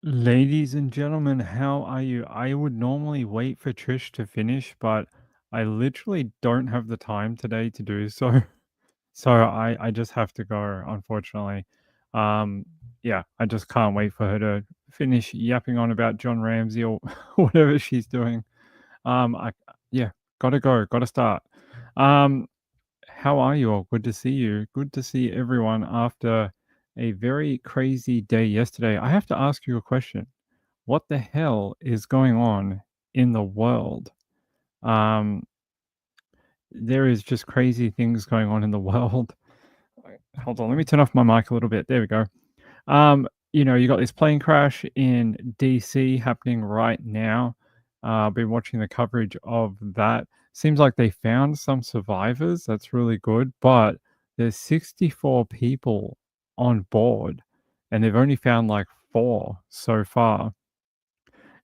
Ladies and gentlemen, how are you? I would normally wait for Trish to finish, but I literally don't have the time today to do so. So I just have to go, unfortunately. Um, yeah, I just can't wait for her to finish yapping on about John Ramsey or whatever she's doing. I yeah, gotta go, gotta start. Um, how are you all? Good to see you. Good to see everyone after a very crazy day yesterday. I have to ask you a question. What the hell is going on in the world? Um, there is just crazy things going on in the world. Hold on, let me turn off my mic a little bit. There we go. You got this plane crash in DC happening right now. I've been watching the coverage of that. Seems like they found some survivors. That's really good, but there's 64 people on board, and they've only found like 4 so far.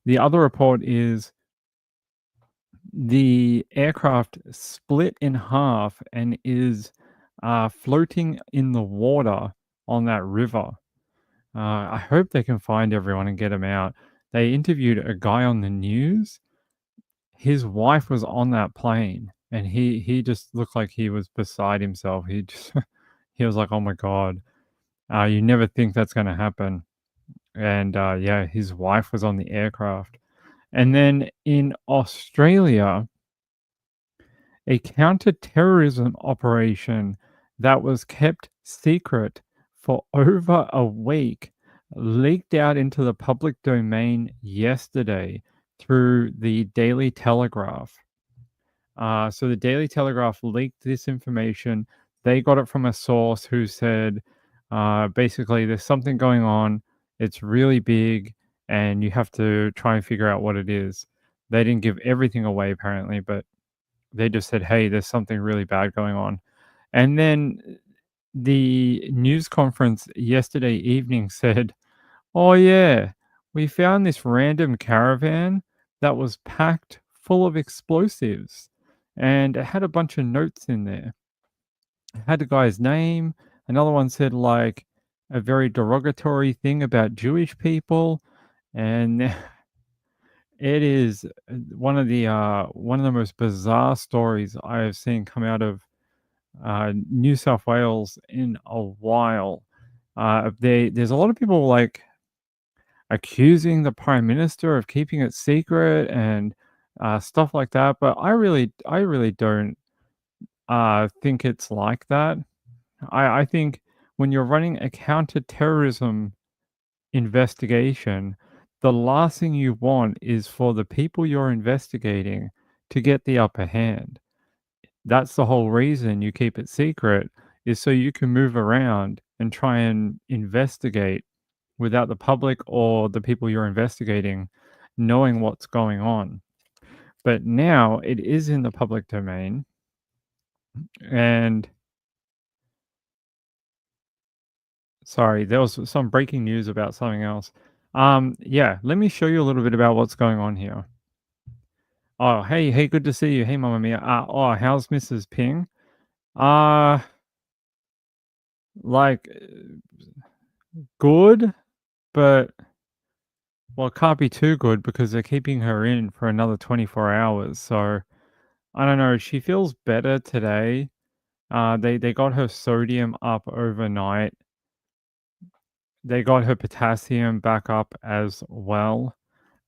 The other report is the aircraft split in half and is floating in the water on that river. I hope they can find everyone and get them out. They interviewed a guy on the news. His wife was on that plane, and he just looked like he was beside himself. He just he was like, "Oh my god, you never think that's going to happen." And yeah, his wife was on the aircraft. And then in Australia, a counter-terrorism operation that was kept secret for over a week leaked out into the public domain yesterday through the Daily Telegraph. So the Daily Telegraph leaked this information. They got it from a source who said, basically, there's something going on. It's really big, and you have to try and figure out what it is. They didn't give everything away, apparently, but they just said, "Hey, there's something really bad going on." And then the news conference yesterday evening said, "Oh yeah, we found this random caravan that was packed full of explosives, and it had a bunch of notes in there. It had the guy's name. Another one said like a very derogatory thing about Jewish people, and it is one of the most bizarre stories I have seen come out of New South Wales in a while. There's a lot of people like accusing the prime minister of keeping it secret and stuff like that, but I really don't think it's like that. I think when you're running a counter-terrorism investigation, the last thing you want is for the people you're investigating to get the upper hand. That's the whole reason you keep it secret, is so you can move around and try and investigate without the public or the people you're investigating knowing what's going on. But now it is in the public domain, and sorry, there was some breaking news about something else. Yeah, let me show you a little bit about what's going on here. Oh, hey, good to see you. Hey, Mama Mia. Oh, how's Mrs. Ping? Uh, like, good, but well, it can't be too good because they're keeping her in for another 24 hours. So I don't know. She feels better today. They got her sodium up overnight. They got her potassium back up as well.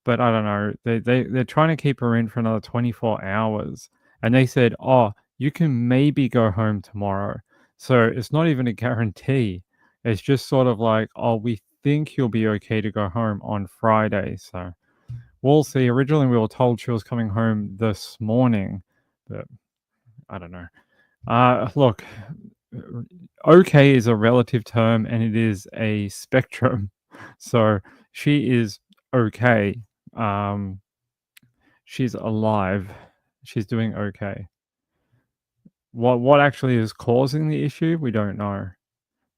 But I don't know. They're trying to keep her in for another 24 hours. And they said, "Oh, you can maybe go home tomorrow." So it's not even a guarantee. It's just sort of like, "Oh, we think you'll be okay to go home on Friday." So we'll see. Originally, we were told she was coming home this morning, but I don't know. Look, okay is a relative term and it is a spectrum. So she is okay. Um, she's alive. She's doing okay. What actually is causing the issue, we don't know.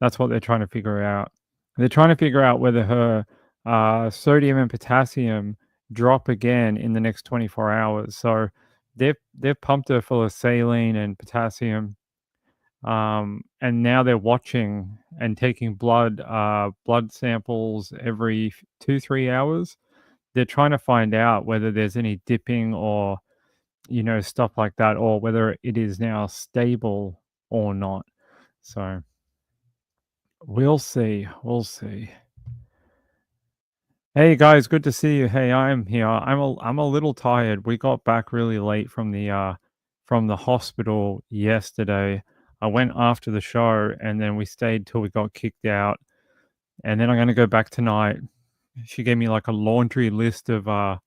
That's what they're trying to figure out. They're trying to figure out whether her sodium and potassium drop again in the next 24 hours. So they've pumped her full of saline and potassium, And now they're watching and taking blood samples every 2-3 hours. They're trying to find out whether there's any dipping or stuff like that, or whether it is now stable or not. So we'll see. We'll see. Hey guys, good to see you. Hey, I'm here. I'm a little tired. We got back really late from the hospital yesterday. I went after the show and then we stayed till we got kicked out. And then I'm gonna go back tonight. She gave me like a laundry list of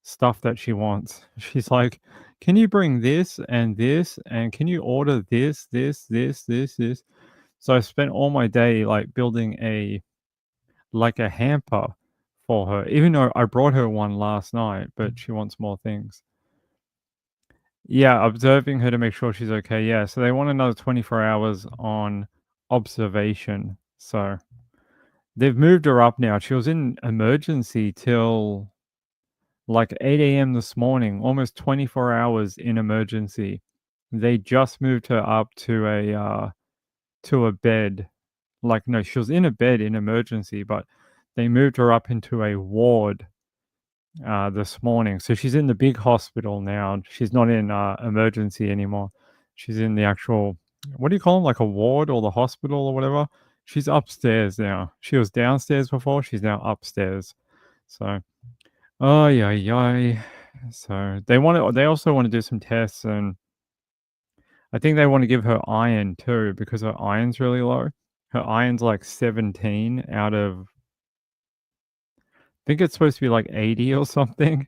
stuff that she wants. She's like, "Can you bring this and this and can you order this?" So I spent all my day like building a hamper for her, even though I brought her one last night, but she wants more things. Yeah, observing her to make sure she's okay. Yeah, so they want another 24 hours on observation. So they've moved her up now. She was in emergency till like 8 a.m. this morning, almost 24 hours in emergency. They just moved her up to a bed. Like no, she was in a bed in emergency, but they moved her up into a ward this morning. So she's in the big hospital now. She's not in emergency anymore. She's in the actual, what do you call them? Like a ward or the hospital or whatever. She's upstairs now. She was downstairs before. She's now upstairs. So, oh yeah, yeah. So they want to. They also want to do some tests, and I think they want to give her iron too because her iron's really low. Her iron's like 17 out of. I think it's supposed to be like 80 or something.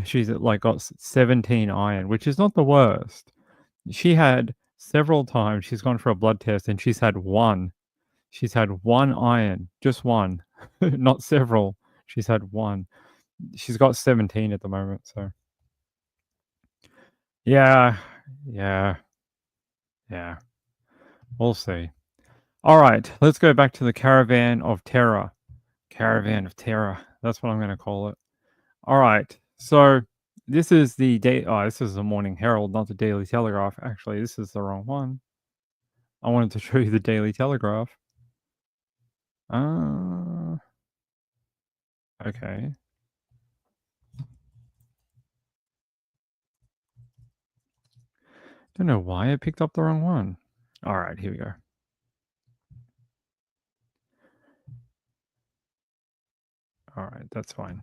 She's at like got 17 iron, which is not the worst. She had several times she's gone for a blood test and she's had one. She's had one iron, just one, not several. She's had one. She's got 17 at the moment. So, yeah, yeah, yeah. We'll see. All right, let's go back to the Caravan of Terror. Caravan of Terror. That's what I'm going to call it. All right. So this is the day. Oh, this is the Morning Herald, not the Daily Telegraph. Actually, this is the wrong one. I wanted to show you the Daily Telegraph. Uh, okay. Don't know why I picked up the wrong one. All right, here we go. All right, that's fine.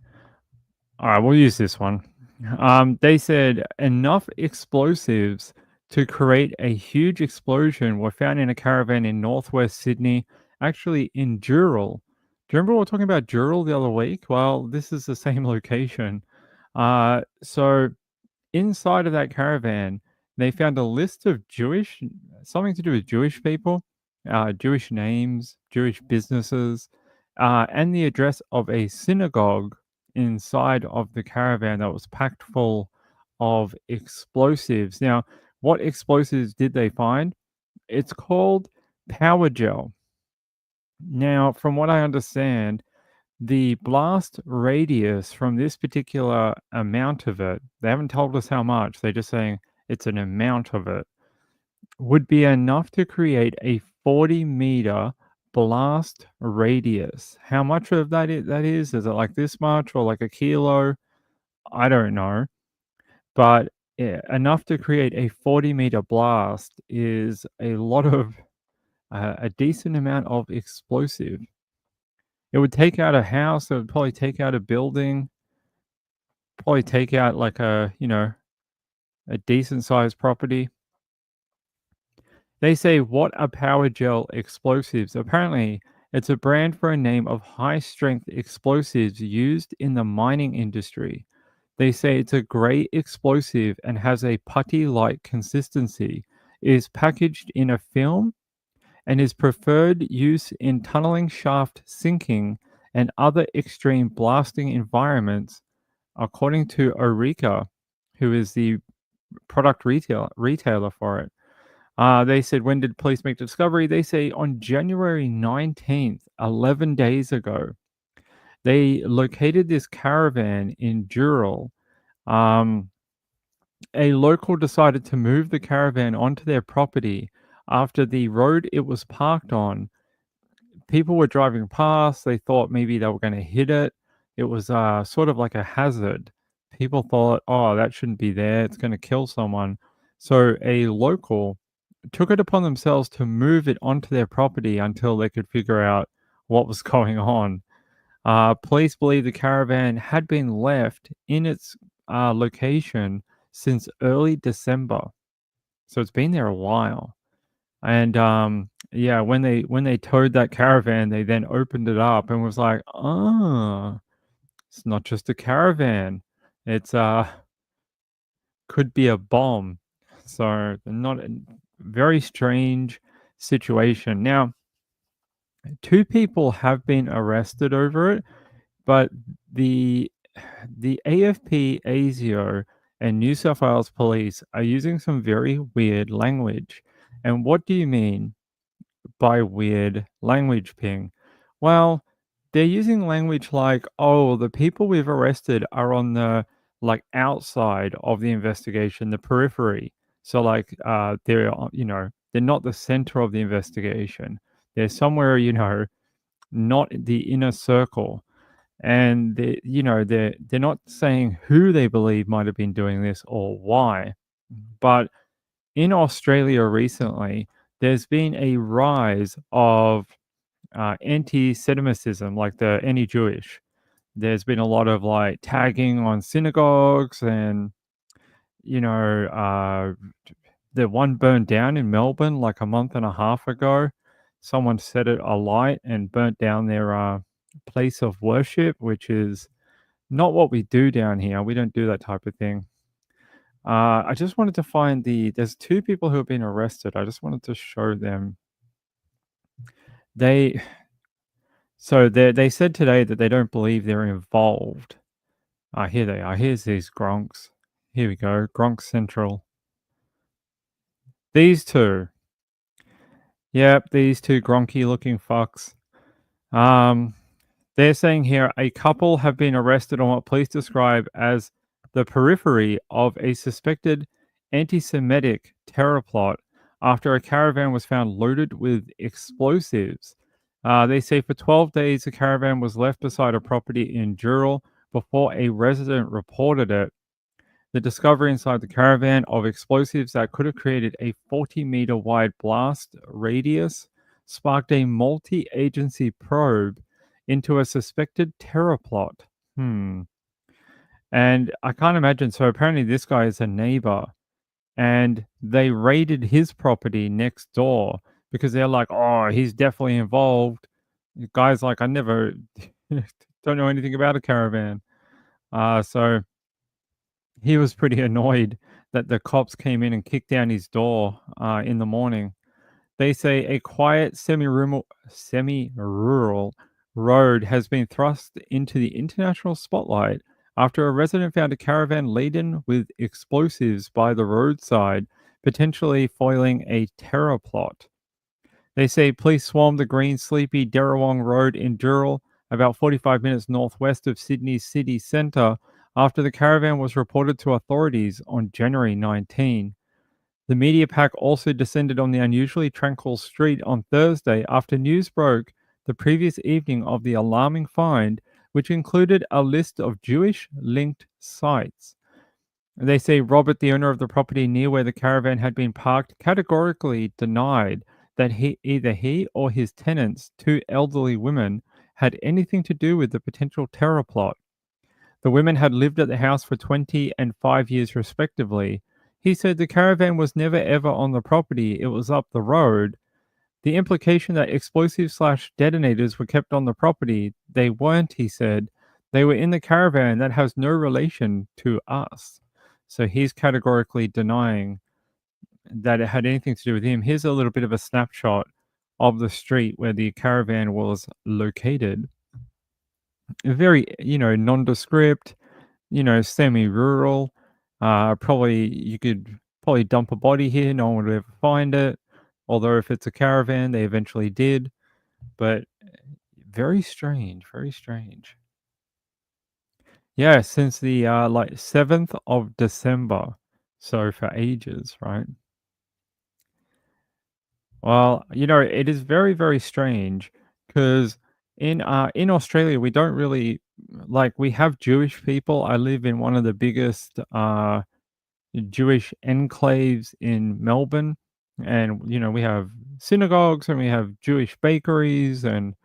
All right, we'll use this one. They said enough explosives to create a huge explosion were found in a caravan in northwest Sydney, actually in Dural. Do you remember we were talking about Dural the other week? Well, this is the same location. So inside of that caravan, they found a list of something to do with Jewish people, Jewish names, Jewish businesses, and the address of a synagogue inside of the caravan that was packed full of explosives. Now, what explosives did they find? It's called power gel. Now, from what I understand, the blast radius from this particular amount of it, they haven't told us how much, they're just saying it's an amount of it, would be enough to create a 40-meter blast radius. How much of that is? Is it like this much or like a kilo? I don't know. But yeah, enough to create a 40-meter blast is a lot of a decent amount of explosive. It would take out a house, it would probably take out a building, probably take out like a decent sized property. They say, what are power gel explosives? Apparently, it's a brand for a name of high strength explosives used in the mining industry. They say it's a grey explosive and has a putty like consistency. It is packaged in a film and is preferred use in tunneling, shaft sinking, and other extreme blasting environments, according to Orica, who is the product retailer for it. They said, when did police make the discovery? They say on January 19th, 11 days ago. They located this caravan in Dural. A local decided to move the caravan onto their property after the road it was parked on, people were driving past. They thought maybe they were going to hit it. It was sort of like a hazard. People thought, oh, that shouldn't be there. It's going to kill someone. So a local took it upon themselves to move it onto their property until they could figure out what was going on. Police believe the caravan had been left in its location since early December, so it's been there a while. And yeah, when they towed that caravan, they then opened it up and was like, "Oh, it's not just a caravan. It's could be a bomb." So not a very strange situation. Now, two people have been arrested over it, but the the AFP, ASIO, and New South Wales Police are using some very weird language. And what do you mean by weird language, Ping? Well, they're using language like, "Oh, the people we've arrested are on the like outside of the investigation, the periphery." So like they're not the center of the investigation. They're somewhere, not the inner circle. And they're not saying who they believe might have been doing this or why. But in Australia recently, there's been a rise of anti-Semitism, like the anti-Jewish. There's been a lot of like tagging on synagogues, and you know, the one burned down in Melbourne like a month and a half ago. Someone set it alight and burnt down their place of worship, which is not what we do down here. We don't do that type of thing. I just wanted to find there's two people who have been arrested. I just wanted to show them. They they said today that they don't believe they're involved. Here they are. Here's these Gronks. Here we go. Gronk Central. These two. Yep, these two Gronky looking fucks. Um, they're saying here a couple have been arrested on what police describe as the periphery of a suspected anti Semitic terror plot after a caravan was found loaded with explosives. They say for 12 days, the caravan was left beside a property in Dural before a resident reported it. The discovery inside the caravan of explosives that could have created a 40-meter wide blast radius sparked a multi agency probe into a suspected terror plot. And I can't imagine. So apparently, this guy is a neighbor, and they raided his property next door because they're like, oh, he's definitely involved. The guy's like, I never don't know anything about a caravan. So he was pretty annoyed that the cops came in and kicked down his door in the morning. They say a quiet semi-rural road has been thrust into the international spotlight after a resident found a caravan laden with explosives by the roadside, potentially foiling a terror plot. They say police swarmed the green, sleepy Derrawong Road in Dural, about 45 minutes northwest of Sydney's city centre, after the caravan was reported to authorities on January 19. The media pack also descended on the unusually tranquil street on Thursday after news broke the previous evening of the alarming find, which included a list of Jewish linked sites. They say Robert, the owner of the property near where the caravan had been parked, categorically denied that either he or his tenants, two elderly women, had anything to do with the potential terror plot. The women had lived at the house for 20 and 5 years respectively. He said the caravan was never ever on the property, it was up the road. The implication that explosives slash detonators were kept on the property, they weren't, he said. They were in the caravan, that has no relation to us. So he's categorically denying that it had anything to do with him. Here's a little bit of a snapshot of the street where the caravan was located. Very, nondescript, semi-rural. Probably you could probably dump a body here. No one would ever find it. Although if it's a caravan, they eventually did. But very strange, very strange. Yeah, since the 7th of December. So for ages, right? Well, it is very, very strange because in Australia, we don't really like we have Jewish people. I live in one of the biggest Jewish enclaves in Melbourne, and we have synagogues and we have Jewish bakeries, and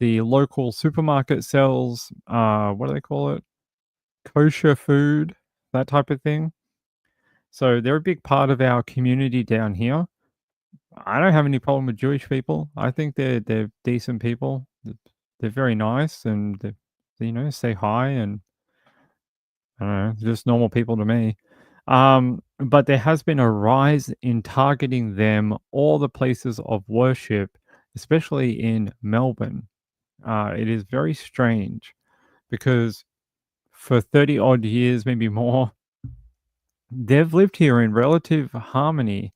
the local supermarket sells what do they call it? Kosher food, that type of thing. So they're a big part of our community down here. I don't have any problem with Jewish people. I think they're decent people. They're very nice and they say hi and I don't know, just normal people to me. But there has been a rise in targeting them, all the places of worship, especially in Melbourne. It is very strange because for 30 odd years, maybe more, they've lived here in relative harmony.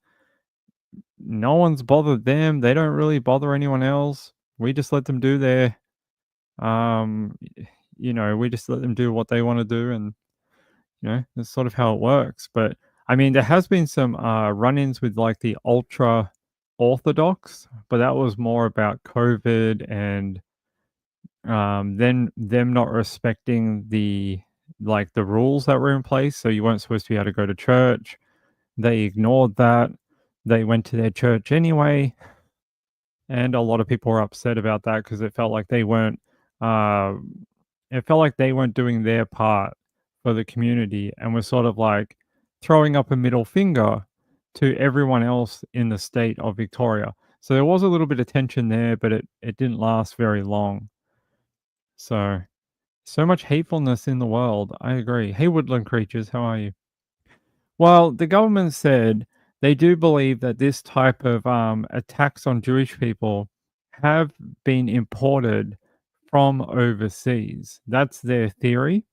No one's bothered them. They don't really bother anyone else. We just let them do their, we just let them do what they want to do, and that's sort of how it works. But I mean, there has been some run-ins with like the ultra orthodox, but that was more about COVID and then them not respecting the rules that were in place. So you weren't supposed to be able to go to church. They ignored that. They went to their church anyway, and a lot of people were upset about that because uh, it felt like they weren't doing their part for the community and was sort of like throwing up a middle finger to everyone else in the state of Victoria. So there was a little bit of tension there, but it didn't last very long. So much hatefulness in the world. I agree. Hey, woodland creatures, how are you? Well, the government said they do believe that this type of attacks on Jewish people have been imported from overseas. That's their theory.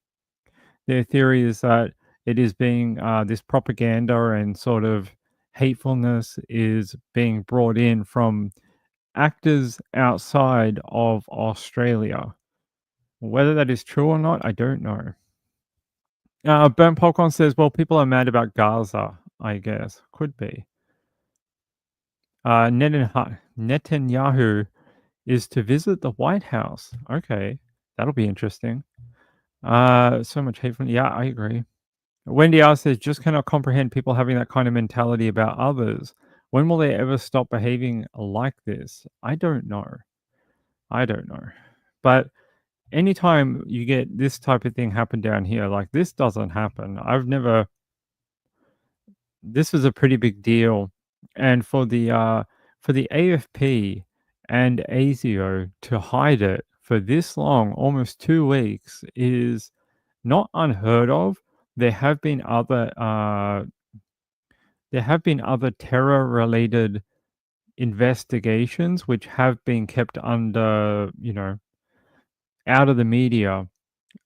Their theory is that it is being this propaganda and sort of hatefulness is being brought in from actors outside of Australia. Whether that is true or not, I don't know. Burnt Popcorn says, well, people are mad about Gaza, I guess. Could be. Netanyahu is to visit the White House. Okay, that'll be interesting. So much hate from. Yeah, I agree. Wendy R says, just cannot comprehend people having that kind of mentality about others. When will they ever stop behaving like this? I don't know. I don't know. But anytime you get this type of thing happen down here, like this doesn't happen. This is a pretty big deal. And for the AFP and ASIO to hide it for this long, almost 2 weeks, is not unheard of. There have been other terror-related investigations which have been kept under, out of the media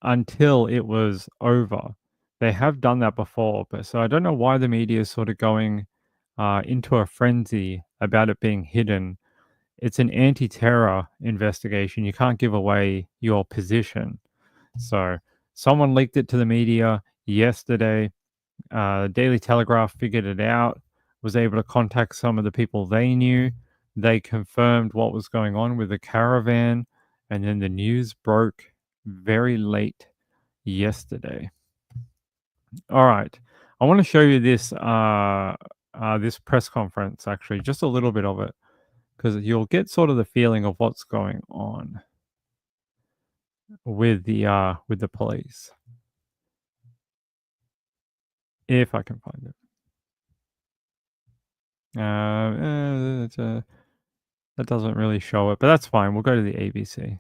until it was over. They have done that before, but so I don't know why the media is sort of going into a frenzy about it being hidden. It's an anti-terror investigation. You can't give away your position. So someone leaked it to the media yesterday. Daily Telegraph figured it out, was able to contact some of the people they knew. They confirmed what was going on with the Caravan, and then the news broke very late yesterday. All right. I want to show you this press conference, actually, just a little bit of it, because you'll get sort of the feeling of what's going on with the police. If I can find it. That doesn't really show it, but that's fine. We'll go to the ABC.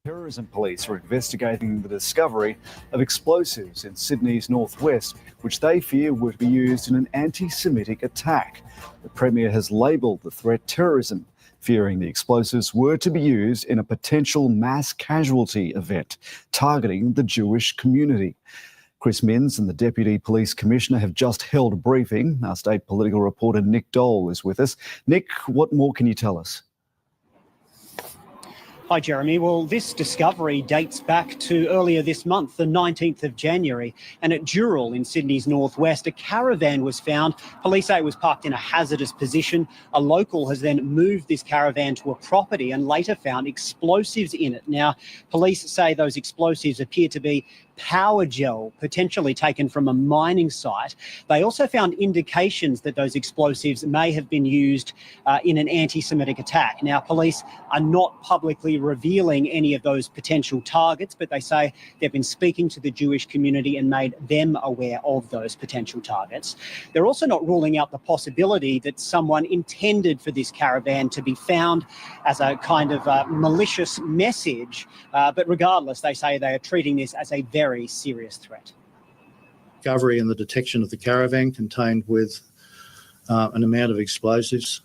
Terrorism police are investigating the discovery of explosives in Sydney's northwest, which they fear would be used in an anti-Semitic attack. The Premier has labelled the threat terrorism, fearing the explosives were to be used in a potential mass casualty event targeting the Jewish community. Chris Minns and the Deputy Police Commissioner have just held a briefing. Our state political reporter Nick Dole is with us. Nick, what more can you tell us? Hi, Jeremy. Well, this discovery dates back to earlier this month, the 19th of January, and at Dural in Sydney's northwest, a caravan was found. Police say it was parked in a hazardous position. A local has then moved this caravan to a property and later found explosives in it. Now, police say those explosives appear to be power gel, potentially taken from a mining site. They also found indications that those explosives may have been used in an anti-Semitic attack. Now, police are not publicly revealing any of those potential targets, but they say they've been speaking to the Jewish community and made them aware of those potential targets. They're also not ruling out the possibility that someone intended for this caravan to be found as a kind of malicious message, but regardless, they say they are treating this as a very serious threat. Discovery and the detection of the caravan contained with an amount of explosives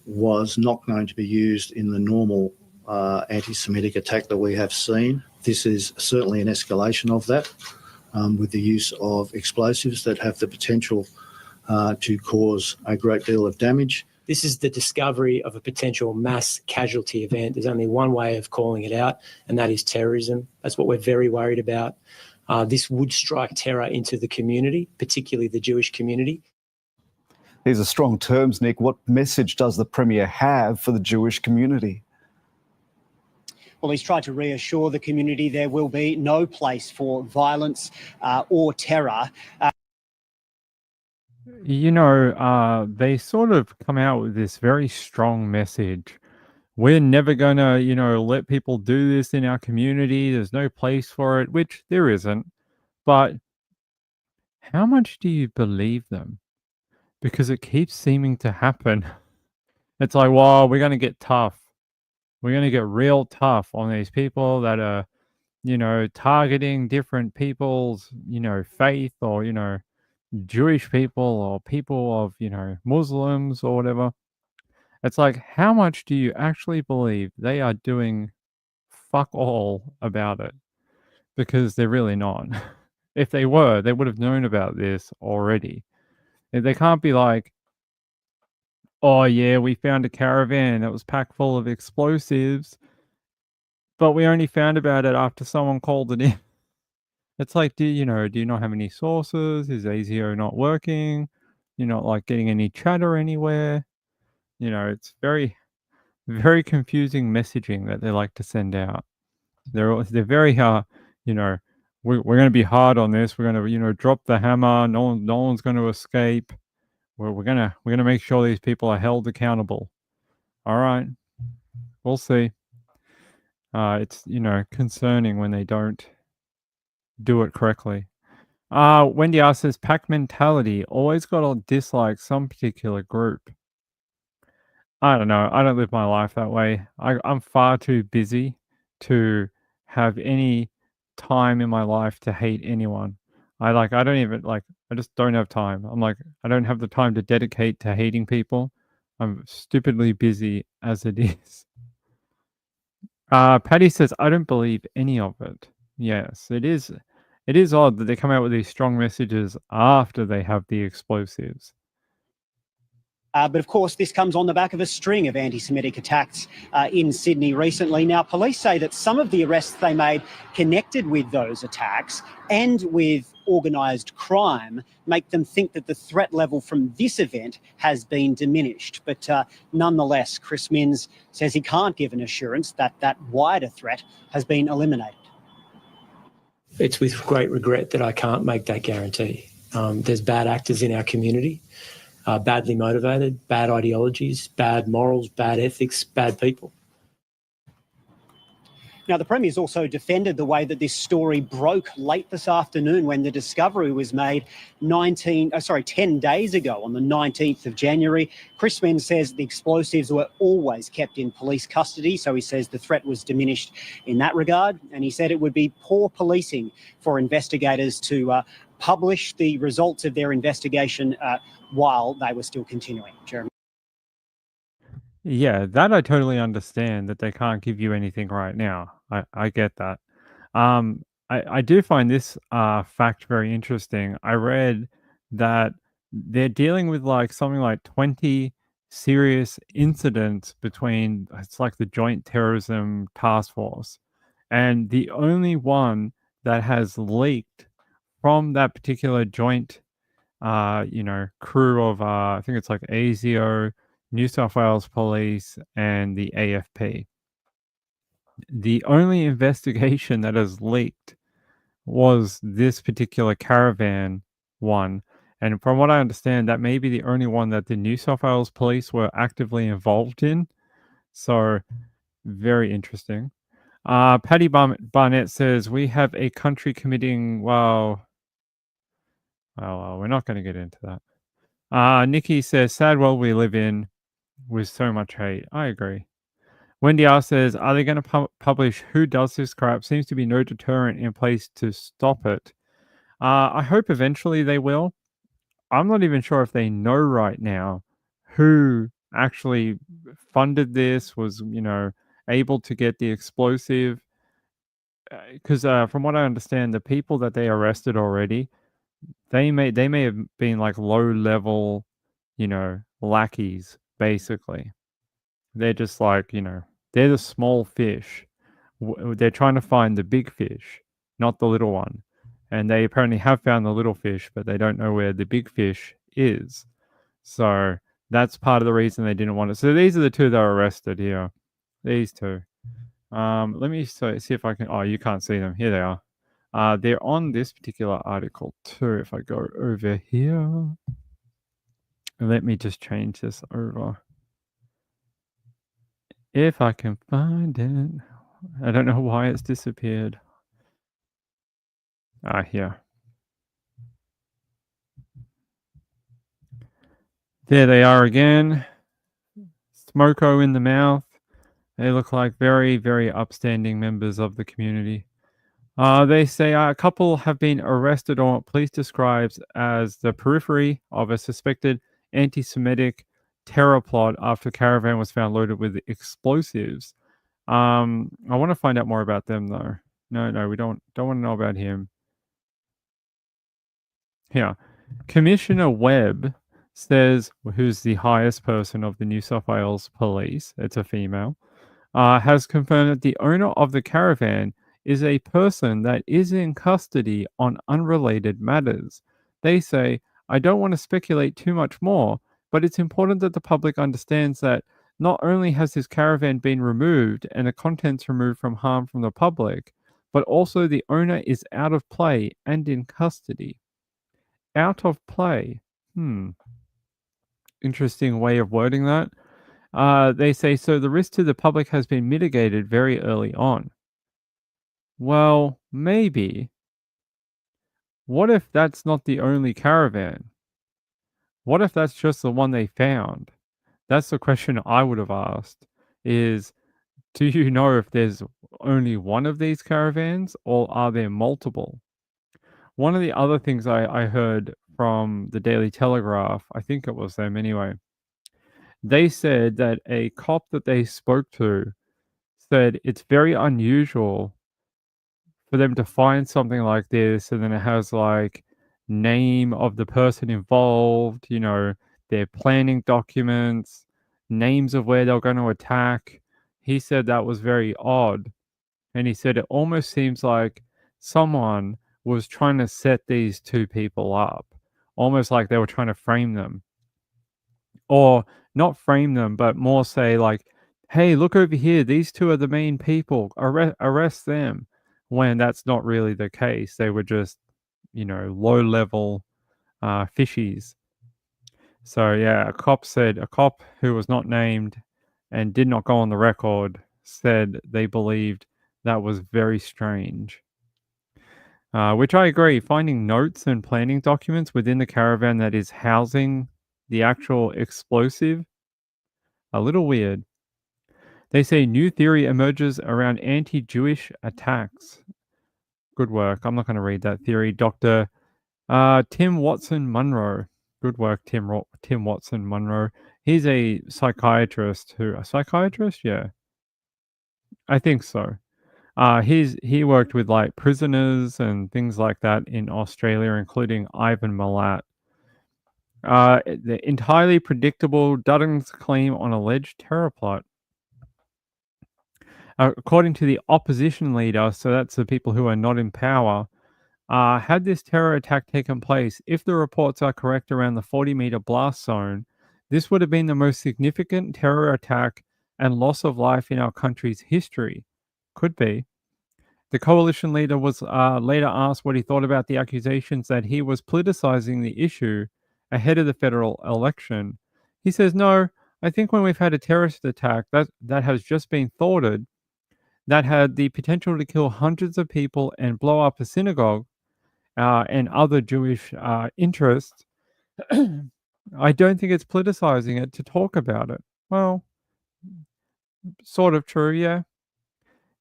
was not going to be used in the normal anti-Semitic attack that we have seen. This is certainly an escalation of that with the use of explosives that have the potential to cause a great deal of damage. This is the discovery of a potential mass casualty event. There's only one way of calling it out, and that is terrorism. That's what we're very worried about. This would strike terror into the community, particularly the Jewish community. These are strong terms, Nick. What message does the Premier have for the Jewish community? Well, he's tried to reassure the community there will be no place for violence or terror. You know, they sort of come out with this very strong message. We're never going to, let people do this in our community. There's no place for it, which there isn't. But how much do you believe them? Because it keeps seeming to happen. It's like, well, we're going to get tough. We're going to get real tough on these people that are, targeting different people's, faith or, Jewish people or people of, Muslims or whatever. It's like, how much do you actually believe they are doing fuck all about it? Because they're really not. If they were, they would have known about this already. They can't be like, oh yeah, we found a caravan that was packed full of explosives, but we only found about it after someone called it in. It's like, do you not have any sources? Is ASIO not working? You're not like getting any chatter anywhere. It's very, very confusing messaging that they like to send out. They're very, we're going to be hard on this. We're going to, drop the hammer. No one's going to escape. We're gonna make sure these people are held accountable. All right, we'll see. It's concerning when they don't do it correctly. Wendy asks, says pack mentality always got to dislike some particular group. I don't know. I don't live my life that way. I'm far too busy to have any time in my life to hate anyone. I just don't have time. I don't have the time to dedicate to hating people. I'm stupidly busy as it is. Patty says, I don't believe any of it. Yes, it is. It is odd that they come out with these strong messages after they have the explosives. But of course, this comes on the back of a string of anti-Semitic attacks in Sydney recently. Now, police say that some of the arrests they made connected with those attacks and with organised crime make them think that the threat level from this event has been diminished. But nonetheless, Chris Minns says he can't give an assurance that that wider threat has been eliminated. It's with great regret that I can't make that guarantee. There's bad actors in our community. Badly motivated, bad ideologies, bad morals, bad ethics, bad people. Now, the Premier's also defended the way that this story broke late this afternoon when the discovery was made 10 days ago on the 19th of January. Chris Minns says the explosives were always kept in police custody, so he says the threat was diminished in that regard. And he said it would be poor policing for investigators to publish the results of their investigation while they were still continuing. Jeremy? Yeah, that I totally understand that they can't give you anything right now. I get that. I do find this fact very interesting. I read that they're dealing with something like 20 serious incidents between, it's like the Joint Terrorism Task Force. And the only one that has leaked from that particular joint, crew of, I think it's like ASIO, New South Wales Police, and the AFP. The only investigation that has leaked was this particular Caravan one. And from what I understand, that may be the only one that the New South Wales Police were actively involved in. So, very interesting. Paddy Barnett says, we have a country committing, well, we're not going to get into that. Nikki says, sad world we live in with so much hate. I agree. Wendy R says, are they going to publish who does this crap? Seems to be no deterrent in place to stop it. I hope eventually they will. I'm not even sure if they know right now who actually funded this, was, able to get the explosive. Because from what I understand, the people that they arrested already, they may have been like low level, lackeys, basically. They're just like, they're the small fish. They're trying to find the big fish, not the little one. And they apparently have found the little fish, but they don't know where the big fish is. So that's part of the reason they didn't want it. So these are the two that were arrested here. These two. Let me see if I can. Oh, you can't see them. Here they are. They're on this particular article too. If I go over here, let me just change this over. If I can find it. I don't know why it's disappeared. Here. There they are again. Smoko in the mouth. They look like very, very upstanding members of the community. They say a couple have been arrested on what police describes as the periphery of a suspected anti-Semitic terror plot after Caravan was found loaded with explosives. I want to find out more about them though. No, we don't want to know about him. Here, Commissioner Webb says, who's the highest person of the New South Wales Police, it's a female, has confirmed that the owner of the Caravan is a person that is in custody on unrelated matters. They say, I don't want to speculate too much more, but it's important that the public understands that not only has his caravan been removed and the contents removed from harm from the public, but also the owner is out of play and in custody. Out of play. Interesting way of wording that. They say, so the risk to the public has been mitigated very early on. Well, maybe. What if that's not the only caravan? What if that's just the one they found? That's the question I would have asked, is, do you know if there's only one of these caravans or are there multiple? One of the other things I heard from the Daily Telegraph, I think it was them anyway, they said that a cop that they spoke to said it's very unusual for them to find something like this and then it has like name of the person involved, their planning documents, names of where they're going to attack. He said that was very odd. And he said it almost seems like someone was trying to set these two people up, almost like they were trying to frame them. Or not frame them, but more say like, hey, look over here. These two are the main people. Arrest them. When that's not really the case. They were just, low-level fishies. So, yeah, a cop who was not named and did not go on the record said they believed that was very strange. Which I agree. Finding notes and planning documents within the caravan that is housing the actual explosive, a little weird. They say new theory emerges around anti-Jewish attacks. Good work. I'm not going to read that theory. Dr. Tim Watson Munro. Good work, Tim Watson Munro. He's a psychiatrist a psychiatrist? Yeah. I think so. He worked with like prisoners and things like that in Australia, including Ivan Milat. The entirely predictable Dutton's claim on alleged terror plot. According to the opposition leader, so that's the people who are not in power, had this terror attack taken place, if the reports are correct around the 40-meter blast zone, this would have been the most significant terror attack and loss of life in our country's history. Could be. The coalition leader was later asked what he thought about the accusations that he was politicizing the issue ahead of the federal election. He says, "No, I think when we've had a terrorist attack that has just been thwarted, that had the potential to kill hundreds of people and blow up a synagogue and other Jewish interests, I don't think it's politicizing it to talk about it." Well, sort of true, yeah.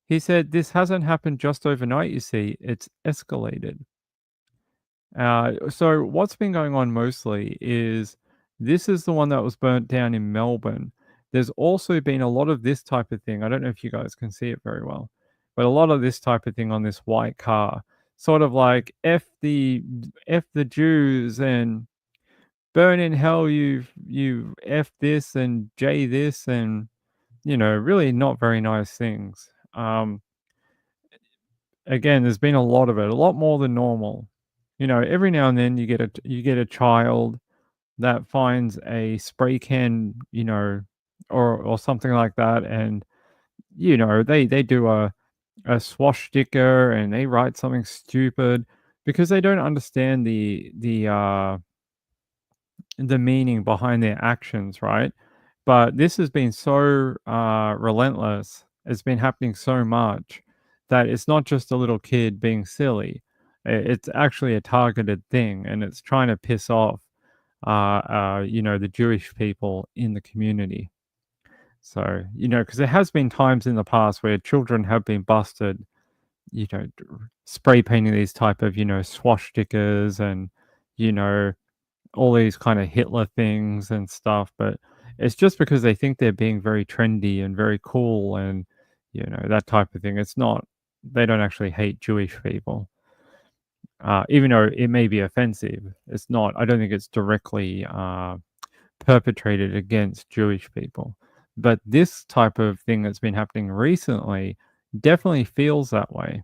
He said, "This hasn't happened just overnight, you see, it's escalated." So what's been going on mostly is this is the one that was burnt down in Melbourne. There's also been a lot of this type of thing. I don't know if you guys can see it very well, but a lot of this type of thing on this white car, sort of like F the Jews and burn in hell you F this and J this and really not very nice things. Again, there's been a lot of it, a lot more than normal. Every now and then you get a child that finds a spray can, or something like that, and they do a swastika and they write something stupid because they don't understand the meaning behind their actions, right? But this has been so relentless. It's been happening so much that it's not just a little kid being silly. It's actually a targeted thing, and it's trying to piss off, the Jewish people in the community. So, because there has been times in the past where children have been busted, spray painting these type of, swastikas and, you know, all these kind of Hitler things and stuff, but it's just because they think they're being very trendy and very cool and, that type of thing. It's not, they don't actually hate Jewish people. Even though it may be offensive, it's not, I don't think it's directly perpetrated against Jewish people. But this type of thing that's been happening recently definitely feels that way.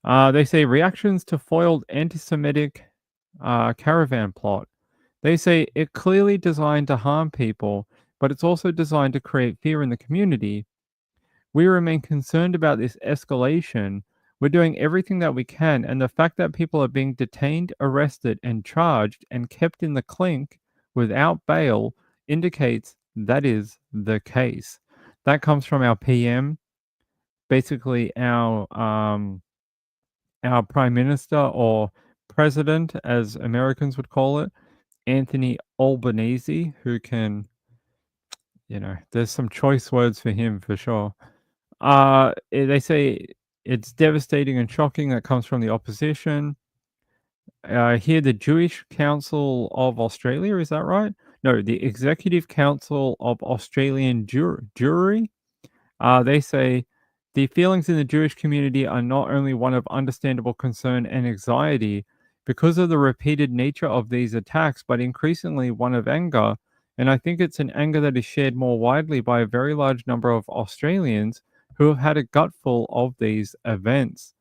They say reactions to foiled anti-Semitic caravan plot. They say it clearly designed to harm people, but it's also designed to create fear in the community. We remain concerned about this escalation. We're doing everything that we can, and the fact that people are being detained, arrested, and charged and kept in the clink without bail indicates that is the case. That comes from our PM, basically our prime minister or president, as Americans would call it, Anthony Albanese, who can, there's some choice words for him for sure. They say it's devastating and shocking. That comes from the opposition. Here, the Jewish Council of Australia, is that right? No, the Executive Council of Australian Jewry. They say the feelings in the Jewish community are not only one of understandable concern and anxiety because of the repeated nature of these attacks, but increasingly one of anger. And I think it's an anger that is shared more widely by a very large number of Australians who have had a gutful of these events.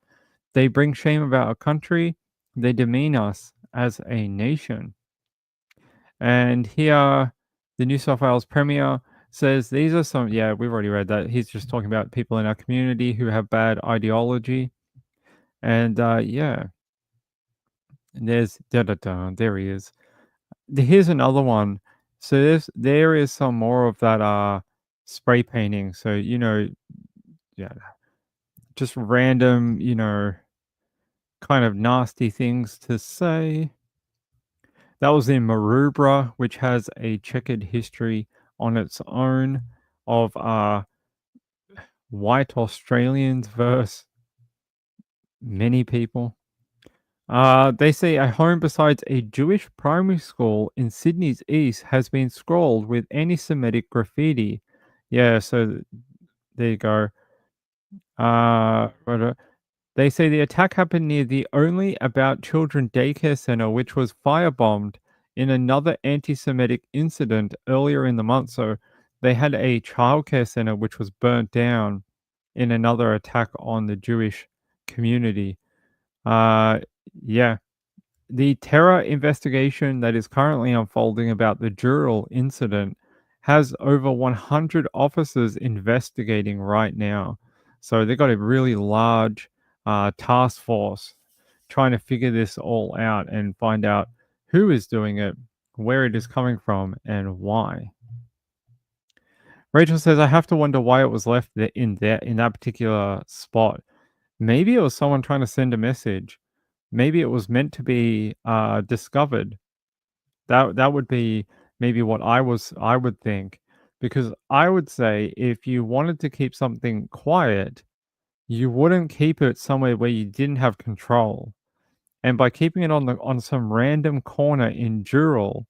They bring shame about our country. They demean us as a nation. And here, the New South Wales Premier says these are some, yeah, we've already read that. He's just talking about people in our community who have bad ideology. And yeah, and there he is. Here's another one. So there is some more of that spray painting. So, yeah, just random, kind of nasty things to say. That was in Maroubra, which has a checkered history on its own of white Australians versus many people. They say a home besides a Jewish primary school in Sydney's east has been scrawled with anti-Semitic graffiti. Yeah, so there you go. They say the attack happened near the Only About Children daycare center, which was firebombed in another anti-Semitic incident earlier in the month. So they had a childcare center which was burnt down in another attack on the Jewish community. Yeah, the terror investigation that is currently unfolding about the Dural incident has over 100 officers investigating right now. So they've got a really large task force trying to figure this all out and find out who is doing it, where it is coming from, and why. Rachel says, I have to wonder why it was left in that particular spot. Maybe it was someone trying to send a message. Maybe it was meant to be discovered. That would be maybe what I would think, because I would say if you wanted to keep something quiet, you wouldn't keep it somewhere where you didn't have control. And by keeping it on some random corner in Dural,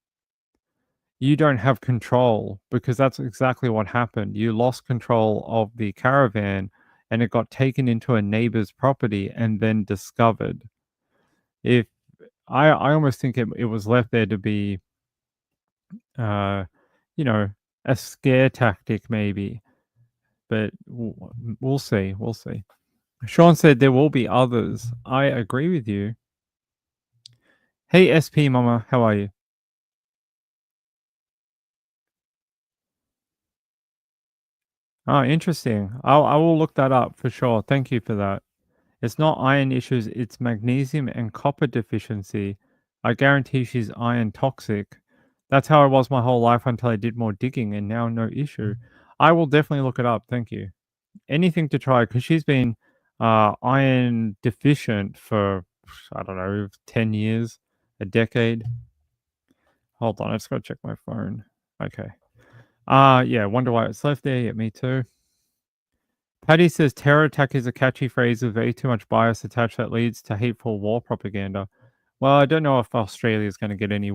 you don't have control, because that's exactly what happened. You lost control of the caravan and it got taken into a neighbor's property and then discovered. If I almost think it was left there to be uh, you know, a scare tactic maybe, but we'll see. We'll see. Sean said there will be others. I agree with you. Hey, SP Mama, how are you? Oh, interesting. I will look that up for sure. Thank you for that. It's not iron issues, it's magnesium and copper deficiency. I guarantee she's iron toxic. That's how I was my whole life until I did more digging, and now no issue. I will definitely look it up. Thank you. Anything to try, because she's been iron deficient for, I don't know, 10 years, a decade. Hold on, I just got to check my phone. Okay. Yeah, wonder why it's left there. Yeah, me too. Paddy says terror attack is a catchy phrase with way too much bias attached that leads to hateful war propaganda. Well, I don't know if Australia is going to get any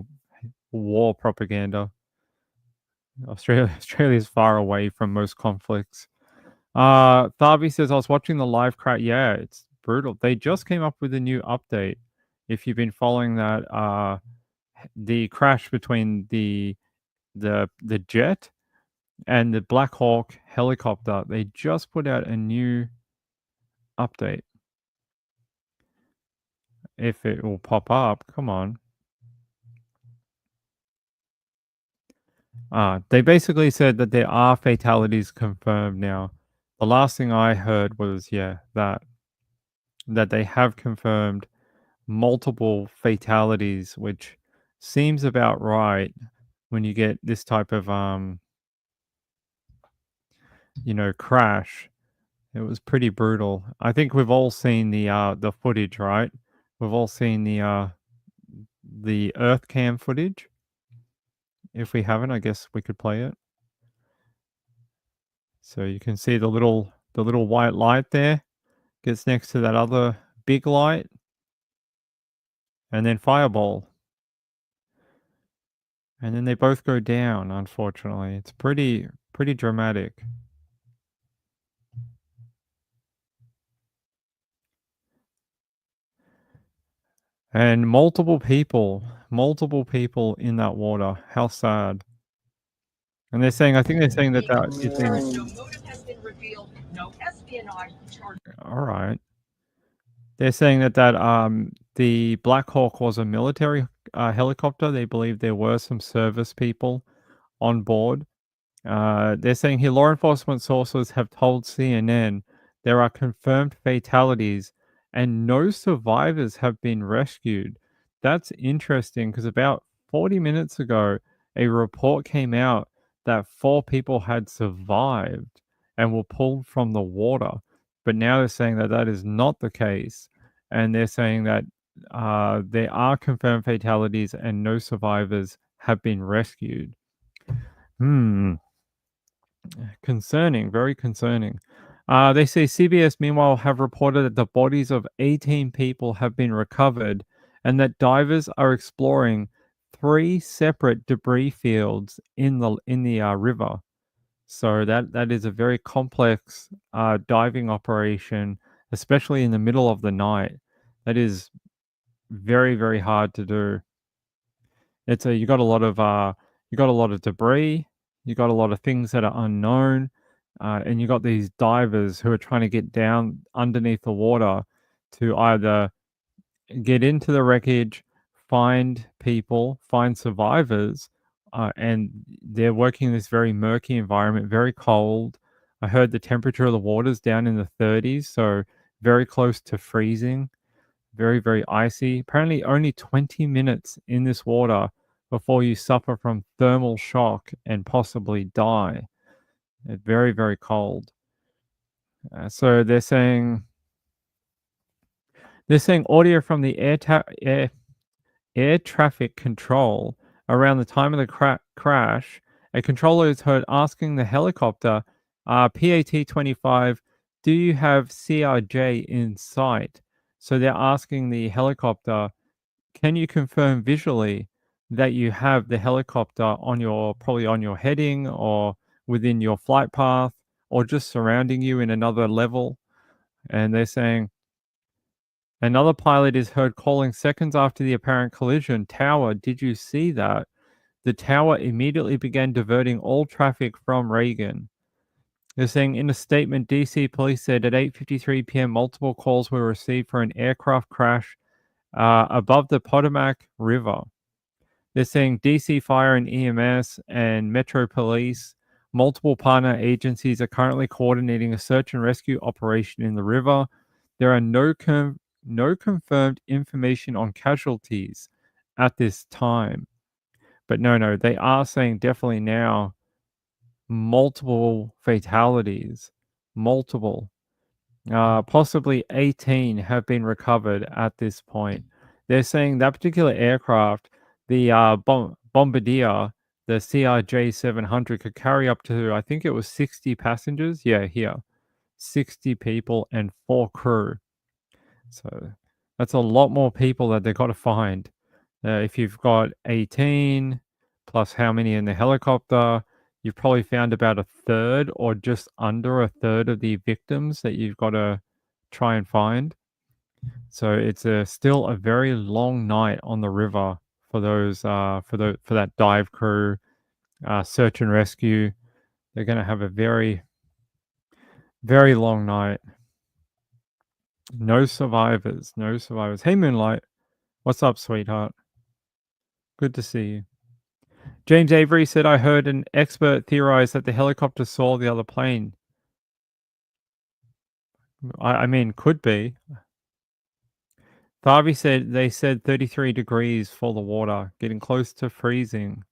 war propaganda. Australia is far away from most conflicts. Tharvey says, I was watching the live crash. Yeah, it's brutal. They just came up with a new update. If you've been following that, the crash between the jet and the Black Hawk helicopter, they just put out a new update. If it will pop up, come on. They basically said that there are fatalities confirmed now. The last thing I heard was, that they have confirmed multiple fatalities, which seems about right when you get this type of crash. It was pretty brutal. I think we've all seen the footage, right? We've all seen the Earth cam footage. If we haven't, I guess we could play it. So you can see the little white light there gets next to that other big light, and then fireball. And then they both go down, unfortunately. It's pretty dramatic. And multiple people in that water. How sad. And they're saying, I think they're saying that is in. No motive has been revealed. No espionage charge. All right. They're saying that the Black Hawk was a military helicopter. They believe there were some service people on board. They're saying here law enforcement sources have told CNN there are confirmed fatalities and no survivors have been rescued. That's interesting, because about 40 minutes ago, a report came out that 4 people had survived and were pulled from the water. But now they're saying that that is not the case. And they're saying that there are confirmed fatalities and no survivors have been rescued. Concerning, very concerning. They say CBS, meanwhile, have reported that the bodies of 18 people have been recovered and that divers are exploring 3 separate debris fields in the river. So that is a very complex diving operation, especially in the middle of the night. That is very, very hard to do. It's you got a lot of debris, you got a lot of things that are unknown, and you got these divers who are trying to get down underneath the water to either get into the wreckage, find people, find survivors, and they're working in this very murky environment, very cold. I heard the temperature of the water's down in the 30s, so very close to freezing, very, very icy. Apparently, only 20 minutes in this water before you suffer from thermal shock and possibly die. It's very, very cold. So they're saying audio from the air traffic control around the time of the crash. A controller is heard asking the helicopter, PAT-25, do you have CRJ in sight? So they're asking the helicopter, can you confirm visually that you have the helicopter probably on your heading or within your flight path or just surrounding you in another level? And they're saying, another pilot is heard calling seconds after the apparent collision, "Tower, did you see that?" The tower immediately began diverting all traffic from Reagan. They're saying in a statement, DC police said at 8:53 p.m. multiple calls were received for an aircraft crash above the Potomac River. They're saying DC Fire and EMS and Metro Police, multiple partner agencies are currently coordinating a search and rescue operation in the river. There are no confirmed information on casualties at this time. But no, they are saying definitely now multiple fatalities, multiple. Possibly 18 have been recovered at this point. They're saying that particular aircraft, the Bombardier, the CRJ 700, could carry up to, I think it was 60 passengers. Yeah, here. 60 people and 4 crew. So that's a lot more people that they've got to find. If you've got 18 plus how many in the helicopter, you've probably found about a third or just under a third of the victims that you've got to try and find. So it's still a very long night on the river for those for that dive crew, search and rescue. They're going to have a very, very long night. No survivors. No survivors. Hey, Moonlight. What's up, sweetheart? Good to see you. James Avery said, I heard an expert theorize that the helicopter saw the other plane. I mean, could be. Harvey said they said 33 degrees for the water, getting close to freezing.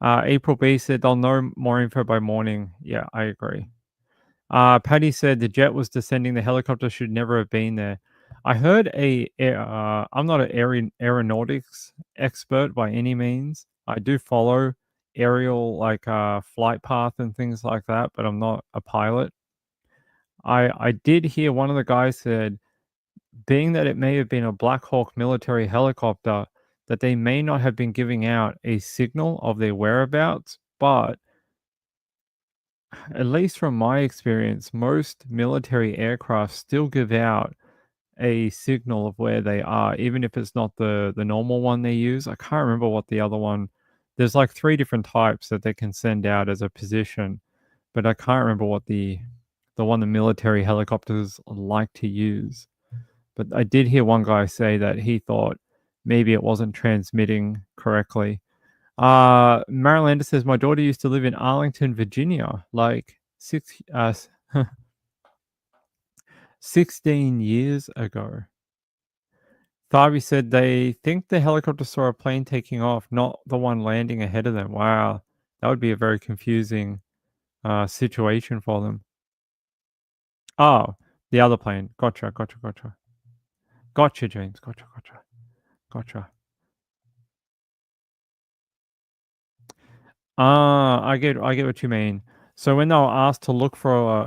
April B said they'll know more info by morning. Yeah, I agree. Patty said the jet was descending. The helicopter should never have been there. I heard I'm not an aeronautics expert by any means. I do follow aerial flight path and things like that, but I'm not a pilot. I did hear one of the guys said, being that it may have been a Black Hawk military helicopter, that they may not have been giving out a signal of their whereabouts, but at least from my experience, most military aircraft still give out a signal of where they are, even if it's not the normal one they use. I can't remember what the other one. There's like 3 different types that they can send out as a position, but I can't remember what the one the military helicopters like to use. But I did hear one guy say that he thought maybe it wasn't transmitting correctly. Marylander says, my daughter used to live in Arlington, Virginia, like 16 years ago. Tharby said they think the helicopter saw a plane taking off, not the one landing ahead of them. Wow, that would be a very confusing situation for them. Oh, the other plane. Gotcha. Gotcha, James. Gotcha. I get what you mean. So when they were asked to look for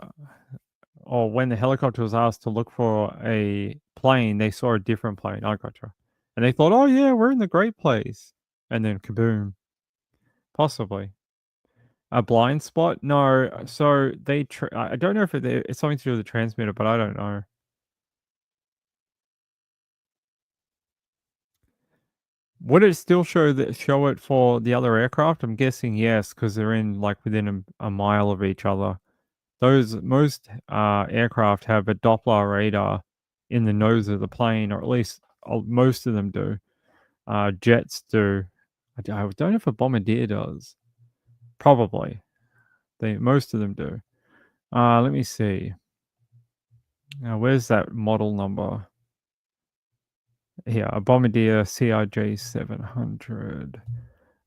or when the helicopter was asked to look for a plane, they saw a different plane. I gotcha. And they thought, oh yeah, we're in the great place. And then kaboom. Possibly. A blind spot? No. So they, I don't know if it's something to do with the transmitter, but I don't know. Would it still show it for the other aircraft? I'm guessing yes, because they're in like within a mile of each other. Most aircraft have a Doppler radar in the nose of the plane, or at least most of them do. Jets do. I don't know if a bombardier does. Probably. Most of them do. Let me see. Where's that model number? Here, a Bombardier CRJ 700.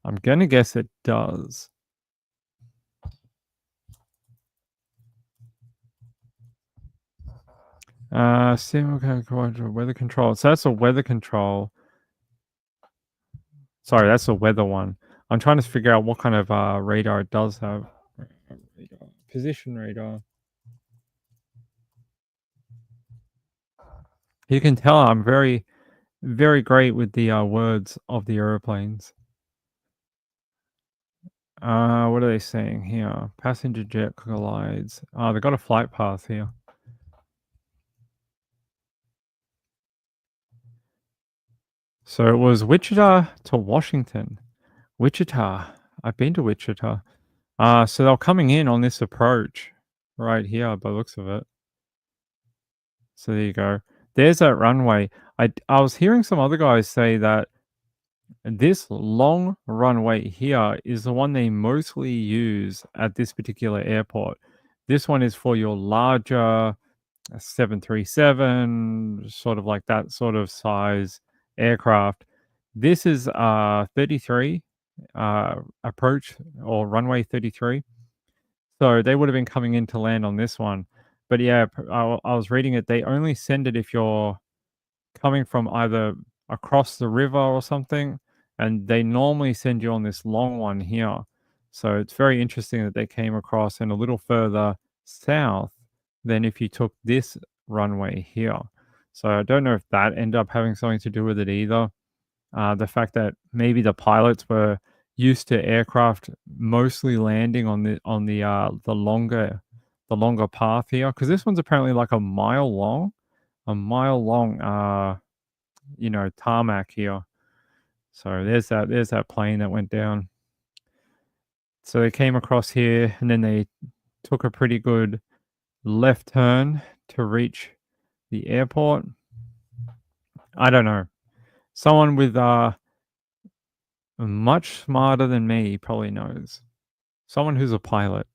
I'm gonna guess it does. Weather control. So that's a weather control. Sorry, that's a weather one. I'm trying to figure out what kind of radar it does have. Position radar. You can tell I'm very, very great with the words of the airplanes. What are they saying here? Passenger jet collides. They've got a flight path here. So it was Wichita to Washington. Wichita. I've been to Wichita. So they're coming in on this approach right here by the looks of it. So there you go. There's that runway. I was hearing some other guys say that this long runway here is the one they mostly use at this particular airport. This one is for your larger 737, sort of like that sort of size aircraft. This is 33 approach or runway 33. So they would have been coming in to land on this one. But yeah, I was reading it. They only send it if you're coming from either across the river or something, and they normally send you on this long one here. So it's very interesting that they came across and a little further south than if you took this runway here. So I don't know if that ended up having something to do with it either. The fact that maybe the pilots were used to aircraft mostly landing on the longer path here, because this one's apparently like a mile long, tarmac here. So there's that plane that went down. So they came across here and then they took a pretty good left turn to reach the airport. I don't know. Someone with much smarter than me probably knows. Someone who's a pilot.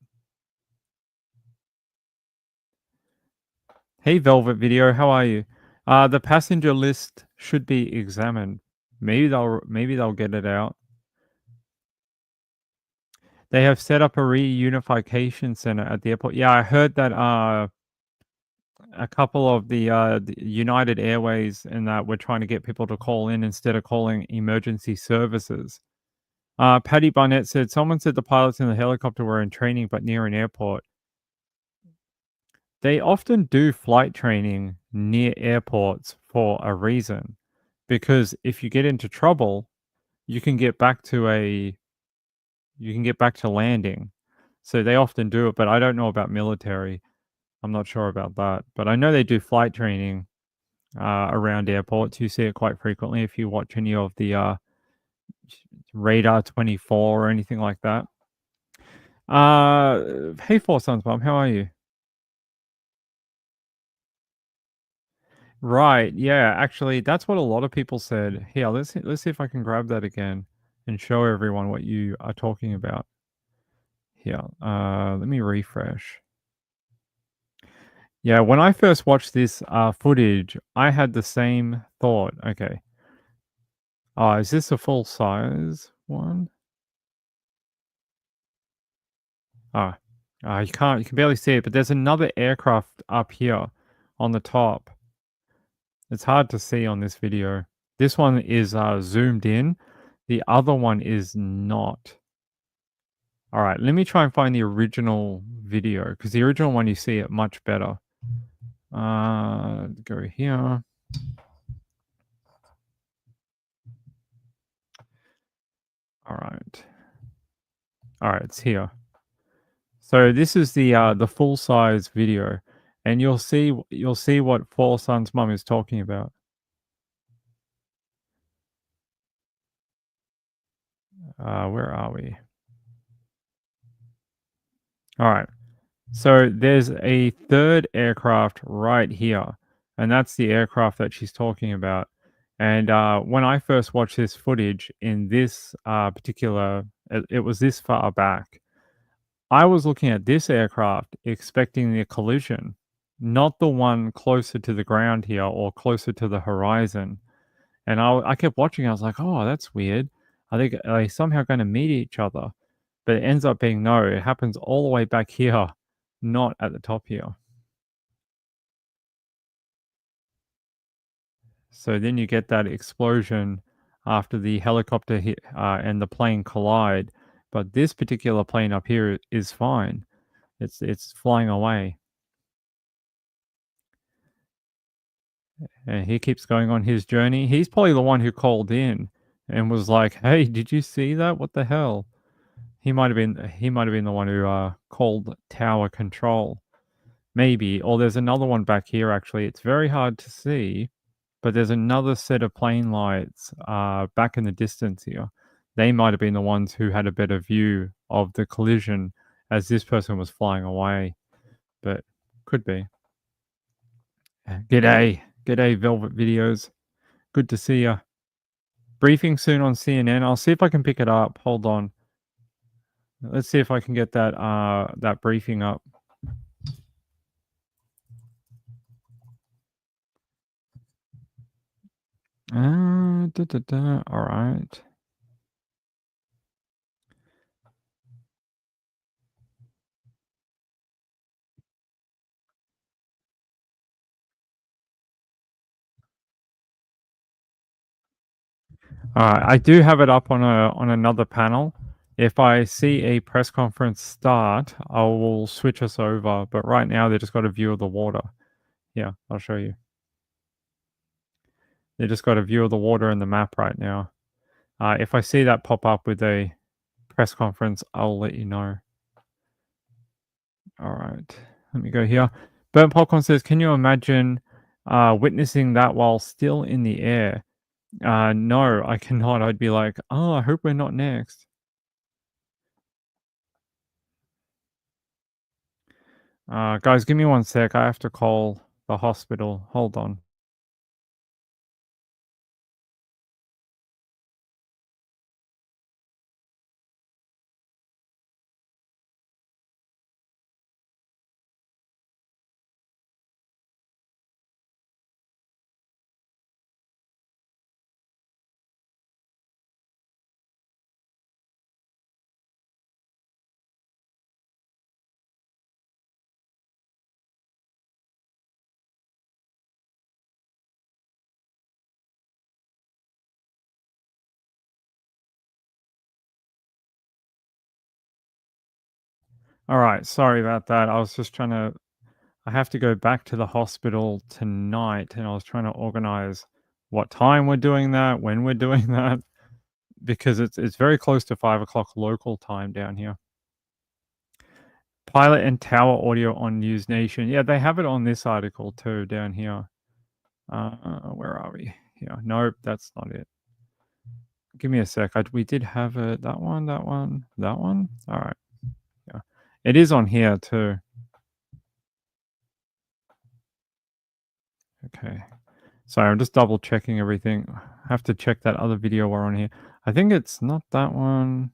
Hey, Velvet Video, how are you? The passenger list should be examined. Maybe they'll get it out. They have set up a reunification center at the airport. Yeah, I heard that a couple of the United Airways and that were trying to get people to call in instead of calling emergency services. Patty Barnett said, someone said the pilots in the helicopter were in training but near an airport. They often do flight training near airports for a reason, because if you get into trouble, you can get back to landing. So they often do it, but I don't know about military. I'm not sure about that, but I know they do flight training around airports. You see it quite frequently if you watch any of the Radar 24 or anything like that. Hey, Four Sons Mom, how are you? Right, yeah, actually, that's what a lot of people said. Here, let's see if I can grab that again and show everyone what you are talking about. Here, let me refresh. Yeah, when I first watched this footage, I had the same thought. Okay. Is this a full size one? You can barely see it, but there's another aircraft up here on the top. It's hard to see on this video. This one is zoomed in. The other one is not. All right, let me try and find the original video, because the original one you see it much better. Go here. All right, it's here. So this is the full size video, and you'll see what Four Sons Mum is talking about. Where are we? All right. So there's a third aircraft right here, and that's the aircraft that she's talking about. And when I first watched this footage in this particular, it was this far back. I was looking at this aircraft expecting the collision, not the one closer to the ground here or closer to the horizon. And I kept watching. I was like, oh, that's weird. Are they somehow going to meet each other? But it ends up being no. It happens all the way back here, not at the top here. So then you get that explosion after the helicopter hit and the plane collide. But this particular plane up here is fine. It's flying away. And he keeps going on his journey. He's probably the one who called in and was like, "Hey, did you see that? What the hell?" He might have been the one who called tower control. Maybe. Or there's another one back here actually. It's very hard to see, but there's another set of plane lights back in the distance here. They might have been the ones who had a better view of the collision as this person was flying away. But could be. G'day. G'day, Velvet Videos. Good to see ya. Briefing soon on CNN. I'll see if I can pick it up. Hold on. Let's see if I can get that briefing up. All right. I do have it up on another panel. If I see a press conference start, I will switch us over. But right now, they just got a view of the water. Yeah, I'll show you. They just got a view of the water in the map right now. If I see that pop up with a press conference, I'll let you know. All right, let me go here. Burnt Popcorn says, can you imagine witnessing that while still in the air? No, I cannot. I'd be like, oh, I hope we're not next. Guys, give me 1 sec. I have to call the hospital. Hold on. All right, sorry about that. I was just trying to I have to go back to the hospital tonight, and I was trying to organize what time we're doing that, when we're doing that, because it's very close to 5 o'clock local time down here. Pilot and tower audio on News Nation. Yeah, they have it on this article too down here. Where are we? Yeah, nope, that's not it. Give me a sec. We did have it. That one. All right. Yeah, it is on here too. Okay. Sorry, I'm just double checking everything. I have to check that other video we're on here. I think it's not that one.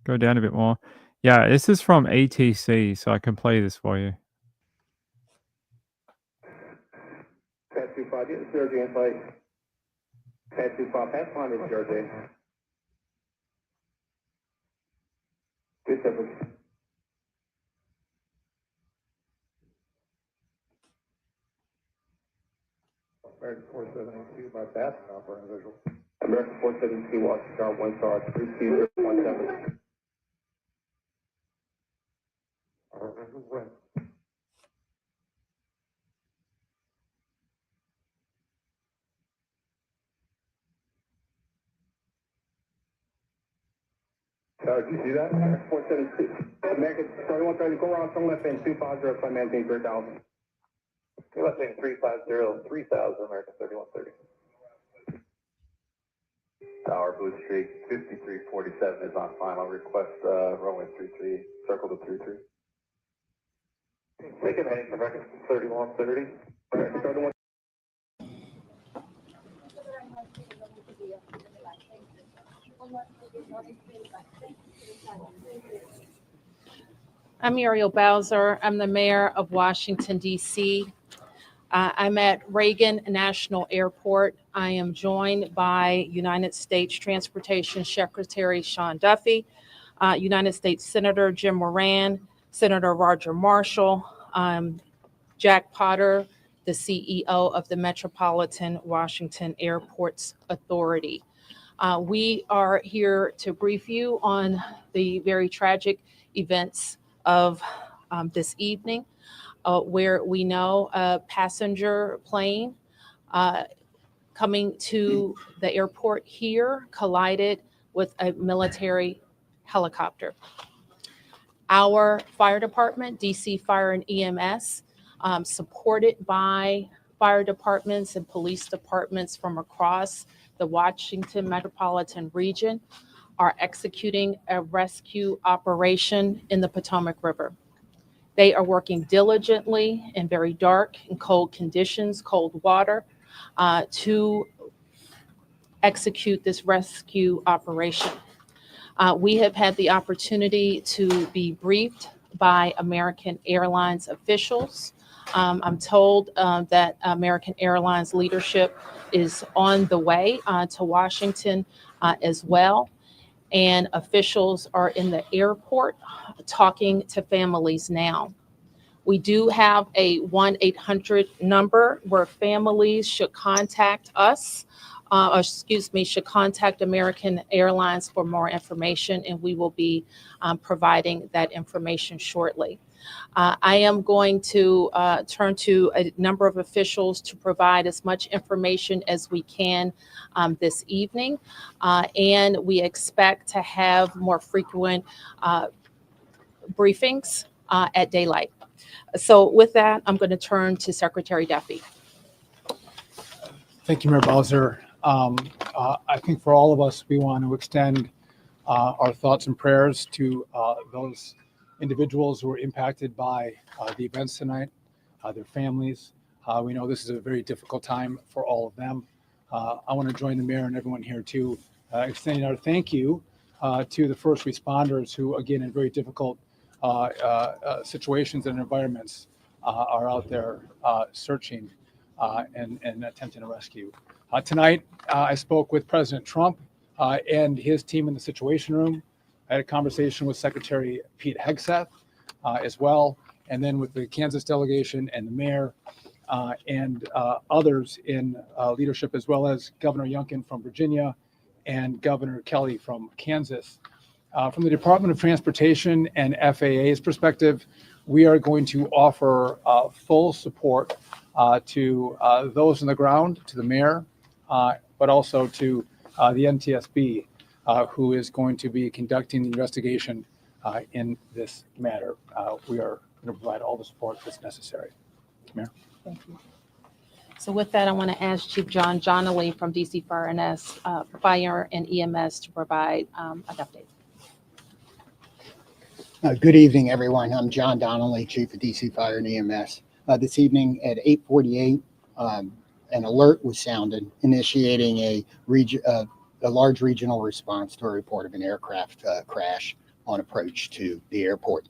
Go down a bit more. Yeah, this is from ATC, so I can play this for you. Pat 25, get the Jersey in flight. Pat 25, pass on this Jersey. 27. American 472 by pass now for individual. American 472, watch star 1 star 3217. Did you see that? American 472. American 3130, go around, turn left in 250, flight maintain 3000. Left in 350, 3000, American 3130. Tower, Blue Streak, 5347 is on final. Request runway 33, circle to 33. Make it heading for record 3130. Record 31. I'm Muriel Bowser. I'm the mayor of Washington, D.C. I'm at Reagan National Airport. I am joined by United States Transportation Secretary Sean Duffy, United States Senator Jim Moran, Senator Roger Marshall, Jack Potter, the CEO of the Metropolitan Washington Airports Authority. We are here to brief you on the very tragic events of this evening, where we know a passenger plane coming to the airport here collided with a military helicopter. Our fire department, DC Fire and EMS, supported by fire departments and police departments from across the Washington metropolitan region, are executing a rescue operation in the Potomac River. They are working diligently in very dark and cold conditions, cold water, to execute this rescue operation. We have had the opportunity to be briefed by American Airlines officials. I'm told that American Airlines leadership is on the way to Washington as well. And officials are in the airport talking to families now. We do have a 1-800 number where families should contact us, should contact American Airlines for more information, and we will be providing that information shortly. I am going to turn to a number of officials to provide as much information as we can this evening, and we expect to have more frequent briefings at daylight. So with that, I'm going to turn to Secretary Duffy. Thank you, Mayor Bowser. I think for all of us, we want to extend our thoughts and prayers to those individuals who were impacted by the events tonight, their families. We know this is a very difficult time for all of them. I want to join the mayor and everyone here to extending our thank you to the first responders who, again, in very difficult situations and environments, are out there searching and attempting to rescue. Tonight, I spoke with President Trump and his team in the Situation Room. I had a conversation with Secretary Pete Hegseth as well, and then with the Kansas delegation and the mayor and others in leadership, as well as Governor Youngkin from Virginia and Governor Kelly from Kansas. From the Department of Transportation and FAA's perspective, we are going to offer full support to those on the ground, to the mayor, but also to the NTSB, who is going to be conducting the investigation in this matter. We are going to provide all the support that's necessary. Mayor. Thank you. So with that, I want to ask Chief John Donnelly from DC Fire and EMS to provide an update. Good evening, everyone. I'm John Donnelly, Chief of DC Fire and EMS. This evening at 8:48, an alert was sounded, initiating a large regional response to a report of an aircraft crash on approach to the airport.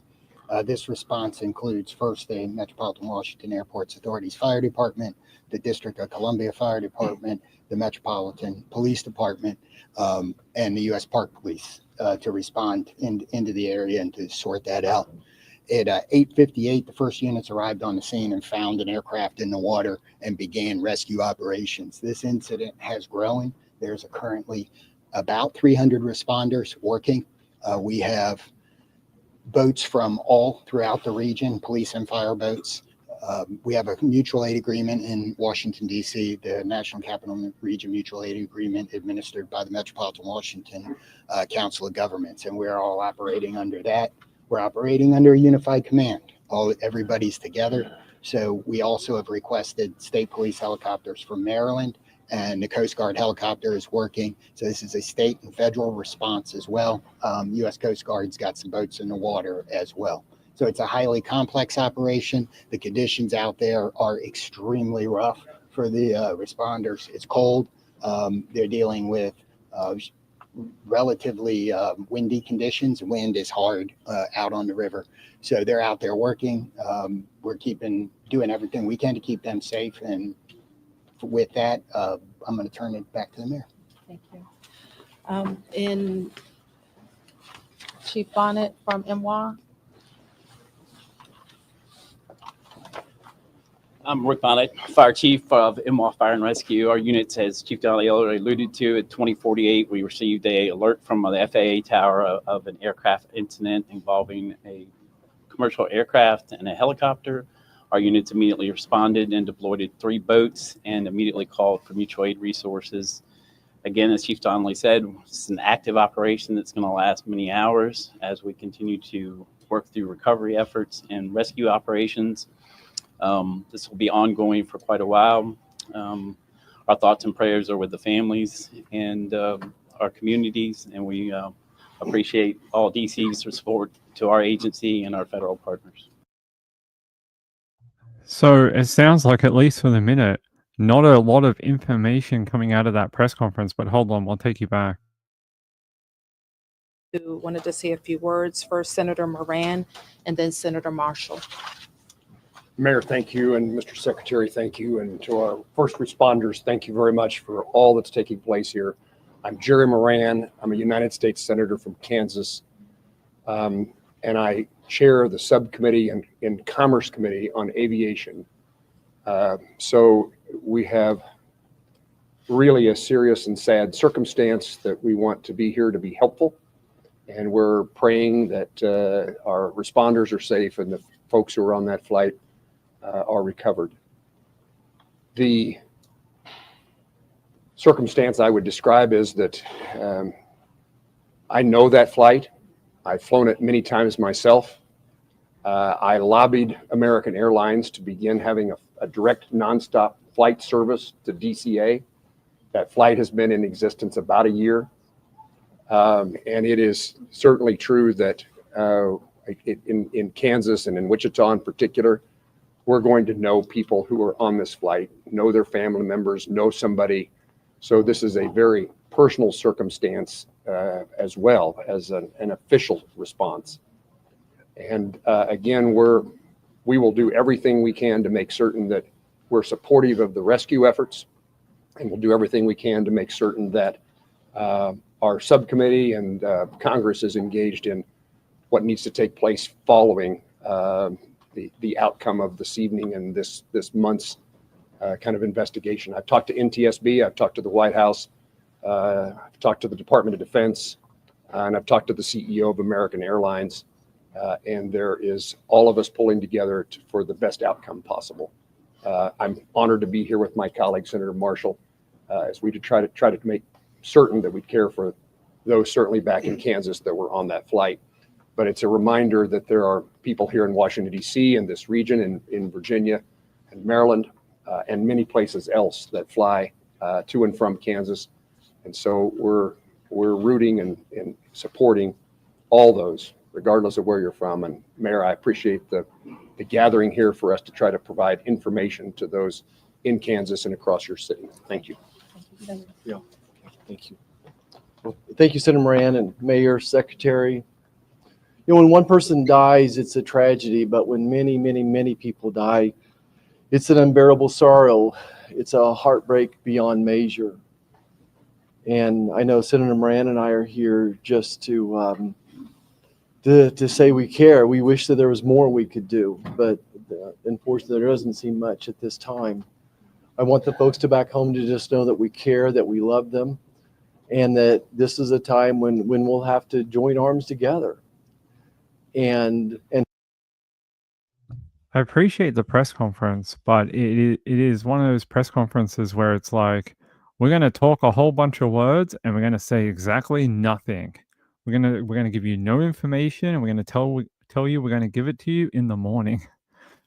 This response includes first the Metropolitan Washington Airports Authority's Fire Department, the District of Columbia Fire Department, the Metropolitan Police Department, and the U.S. Park Police to respond into the area and to sort that out. At 8:58, the first units arrived on the scene and found an aircraft in the water and began rescue operations. This incident has grown. There's currently about 300 responders working. We have boats from all throughout the region, police and fire boats. We have a mutual aid agreement in Washington, D.C., the National Capital Region Mutual Aid Agreement administered by the Metropolitan Washington Council of Governments, and we're all operating under that. We're operating under a unified command. Everybody's together. So we also have requested state police helicopters from Maryland and the Coast Guard helicopter is working. So this is a state and federal response as well. U.S. Coast Guard's got some boats in the water as well. So it's a highly complex operation. The conditions out there are extremely rough for the responders. It's cold. They're dealing with relatively windy conditions. Wind is hard out on the river. So they're out there working. We're doing everything we can to keep them safe. And with that, I'm going to turn it back to the mayor. Thank you. In Chief Bonnet from MWA. I'm Rick Bonnet, Fire Chief of MWA Fire and Rescue. Our units, as Chief Donnelly already alluded to, at 2048, we received an alert from the FAA tower of an aircraft incident involving a commercial aircraft and a helicopter. Our units immediately responded and deployed 3 boats and immediately called for mutual aid resources. Again, as Chief Donnelly said, it's an active operation that's going to last many hours as we continue to work through recovery efforts and rescue operations. This will be ongoing for quite a while. Our thoughts and prayers are with the families and our communities, and we appreciate all DC's support to our agency and our federal partners. So it sounds like, at least for the minute, not a lot of information coming out of that press conference, but hold on, we'll take you back. Who wanted to say a few words. First, Senator Moran, and then Senator Marshall. Mayor, thank you, and Mr. Secretary, thank you, and to our first responders, thank you very much for all that's taking place here. I'm Jerry Moran. I'm a United States Senator from Kansas, and I chair the subcommittee in Commerce Committee on Aviation. So we have really a serious and sad circumstance that we want to be here to be helpful, and we're praying that our responders are safe and the folks who are on that flight are recovered. The circumstance I would describe is that I know that flight. I've flown it many times myself. I lobbied American Airlines to begin having a direct nonstop flight service to DCA. That flight has been in existence about a year. And it is certainly true that in Kansas and in Wichita in particular, we're going to know people who are on this flight, know their family members, know somebody. So this is a very personal circumstance as well as an official response. And again, we will do everything we can to make certain that we're supportive of the rescue efforts, and we'll do everything we can to make certain that our subcommittee and Congress is engaged in what needs to take place following the outcome of this evening and this month's kind of investigation. I've talked to NTSB, I've talked to the White House, I've talked to the Department of Defense, and I've talked to the CEO of American Airlines, and there is all of us pulling together for the best outcome possible. I'm honored to be here with my colleague, Senator Marshall, as we try to make certain that we care for those certainly back in Kansas that were on that flight. But it's a reminder that there are people here in Washington, D.C., and this region, in Virginia and Maryland, and many places else that fly to and from Kansas. And so we're rooting and supporting all those, regardless of where you're from. And Mayor, I appreciate the gathering here for us to try to provide information to those in Kansas and across your city. Thank you. Yeah, thank you. Well, thank you, Senator Moran and Mayor, Secretary. You know, when one person dies, it's a tragedy, but when many, many, many people die, it's an unbearable sorrow. It's a heartbreak beyond measure. And I know Senator Moran and I are here just to say we care. We wish that there was more we could do, but unfortunately, there doesn't seem much at this time. I want the folks back home to just know that we care, that we love them, and that this is a time when we'll have to join arms together. And I appreciate the press conference, but it is one of those press conferences where it's like, we're going to talk a whole bunch of words and we're going to say exactly nothing. We're going to give you no information, and we're going to tell you we're going to give it to you in the morning.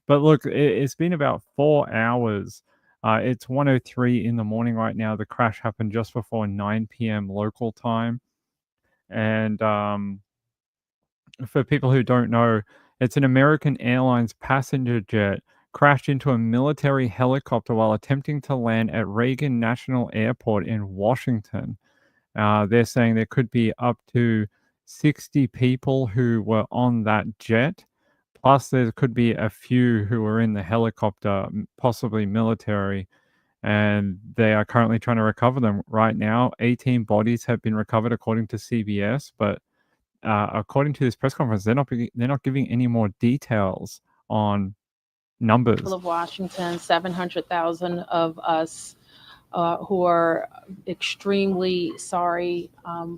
But look, it's been about 4 hours It's 1:03 in the morning right now. The crash happened just before 9 p.m. local time. And for people who don't know, it's an American Airlines passenger jet crashed into a military helicopter while attempting to land at Reagan National Airport in Washington. They're saying there could be up to 60 people who were on that jet. Plus, there could be a few who were in the helicopter, possibly military, and they are currently trying to recover them. Right now, 18 bodies have been recovered, according to CBS. But according to this press conference, they're not giving any more details on numbers. Of Washington, 700,000 of us who are extremely sorry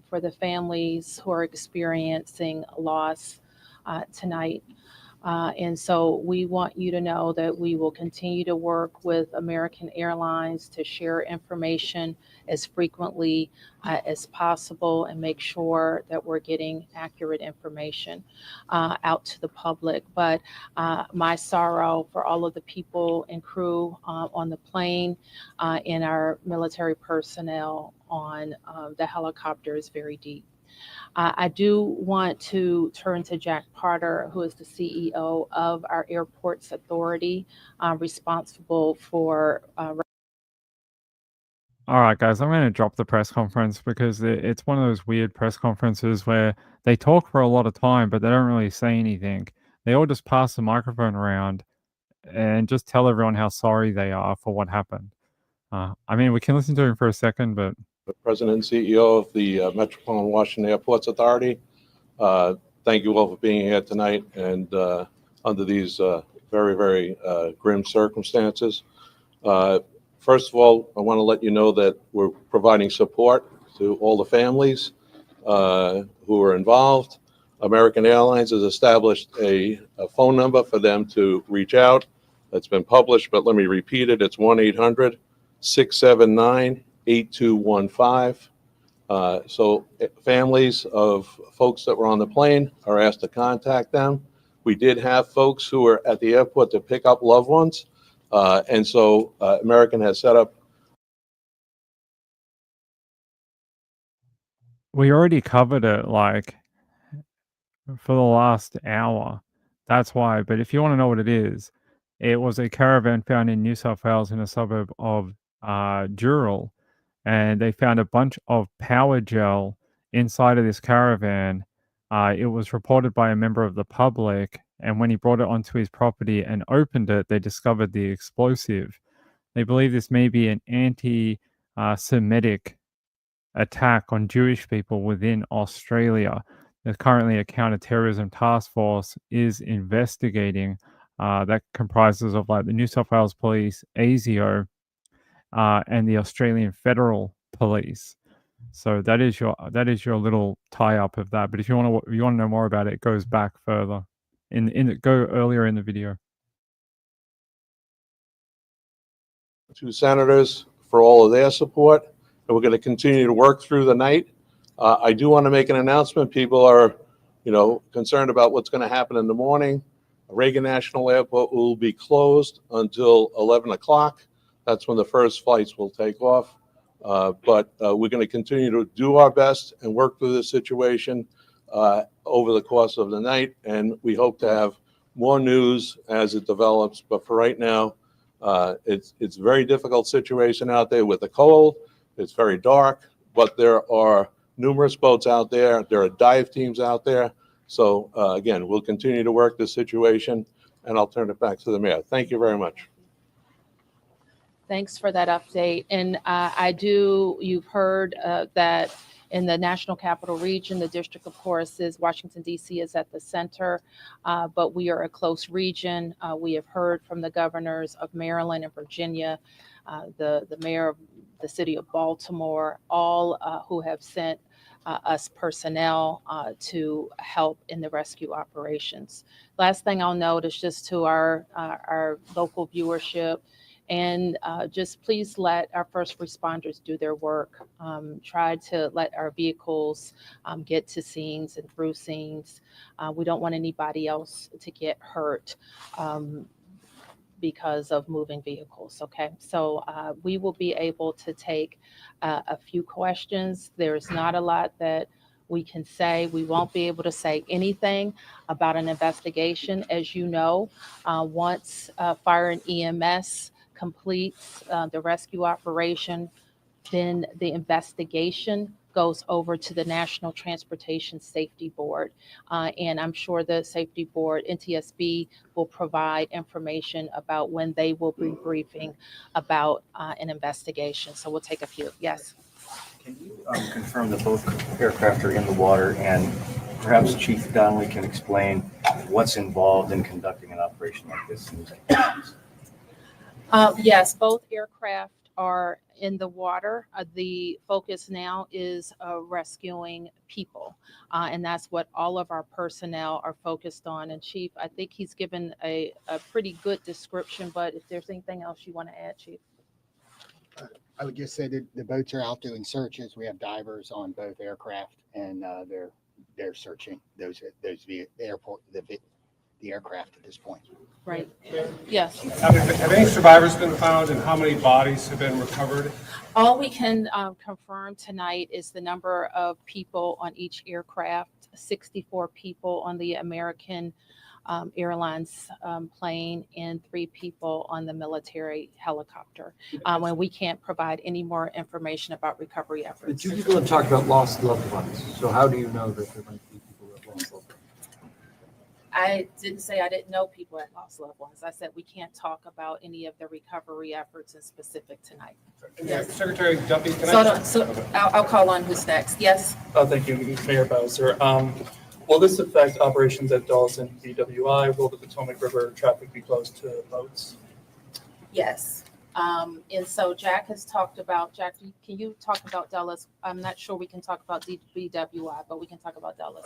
for the families who are experiencing loss tonight. And so we want you to know that we will continue to work with American Airlines to share information as frequently as possible and make sure that we're getting accurate information out to the public. But my sorrow for all of the people and crew on the plane and our military personnel on the helicopter is very deep. I do want to turn to Jack Potter, who is the CEO of our Airports Authority, responsible for. All right, guys, I'm going to drop the press conference because it's one of those weird press conferences where they talk for a lot of time, but they don't really say anything. They all just pass the microphone around and just tell everyone how sorry they are for what happened. I mean, we can listen to him for a second, but the President and CEO of the Metropolitan Washington Airports Authority. Thank you all for being here tonight and under these very, very grim circumstances. First of all, I want to let you know that we're providing support to all the families who are involved. American Airlines has established a phone number for them to reach out. That's been published, but let me repeat it. It's 1-800-679-8215. So families of folks that were on the plane are asked to contact them. We did have folks who were at the airport to pick up loved ones. And so American has set up. We already covered it like for the last hour. That's why. But if you want to know what it was a caravan found in New South Wales in a suburb of Dural. And they found a bunch of power gel inside of this caravan. It was reported by a member of the public, and when he brought it onto his property and opened it, they discovered the explosive. They believe this may be an anti-Semitic attack on Jewish people within Australia. There's currently a counter-terrorism task force is investigating that comprises of like the New South Wales Police, ASIO, and the Australian Federal Police. So that is your little tie up of that. But if you want to know more about it, it goes back further. Go earlier in the video. To senators for all of their support, and we're going to continue to work through the night. I do want to make an announcement. People are, concerned about what's going to happen in the morning. Reagan National Airport will be closed until 11 o'clock. That's when the first flights will take off. But we're going to continue to do our best and work through this situation over the course of the night. And we hope to have more news as it develops. But for right now, it's a very difficult situation out there with the cold. It's very dark, but there are numerous boats out there. There are dive teams out there. So again, we'll continue to work this situation, and I'll turn it back to the mayor. Thank you very much. Thanks for that update. And you've heard that in the National Capital Region, the district, of course, is Washington, D.C. is at the center, but we are a close region. We have heard from the governors of Maryland and Virginia, the mayor of the city of Baltimore, all who have sent us personnel to help in the rescue operations. Last thing I'll note is just to our local viewership, and just please let our first responders do their work. Try to let our vehicles get to scenes and through scenes. We don't want anybody else to get hurt because of moving vehicles. Okay, so we will be able to take a few questions. There's not a lot that we can say. We won't be able to say anything about an investigation. As you know, once fire and EMS completes the rescue operation, then the investigation goes over to the National Transportation Safety Board. And I'm sure the Safety Board, NTSB, will provide information about when they will be briefing about an investigation. So we'll take a few. Yes. Can you confirm that both aircraft are in the water, and perhaps Chief Donnelly can explain what's involved in conducting an operation like this? Yes, both aircraft are in the water. The focus now is rescuing people, and that's what all of our personnel are focused on. And Chief, I think he's given a pretty good description, but if there's anything else you want to add, Chief? I would just say that the boats are out doing searches. We have divers on both aircraft, and they're searching the aircraft at this point. Right. Yes. Have any survivors been found, and how many bodies have been recovered? All we can confirm tonight is the number of people on each aircraft. 64 people on the American Airlines plane and 3 people on the military helicopter. And we can't provide any more information about recovery The efforts. 2 people have talked about lost loved ones. So how do you know that there might be people that lost loved ones? I didn't say I didn't know people had lost loved ones. I said we can't talk about any of the recovery efforts in specific tonight. Yes. Secretary Duffy, can I'll call on who's next. Yes. Thank you, Mayor Bowser. Will this affect operations at Dulles and BWI? Will the Potomac River traffic be closed to boats? Yes. And so Jack has talked about, Jack, can you talk about Dulles? I'm not sure we can talk about BWI, but we can talk about Dulles.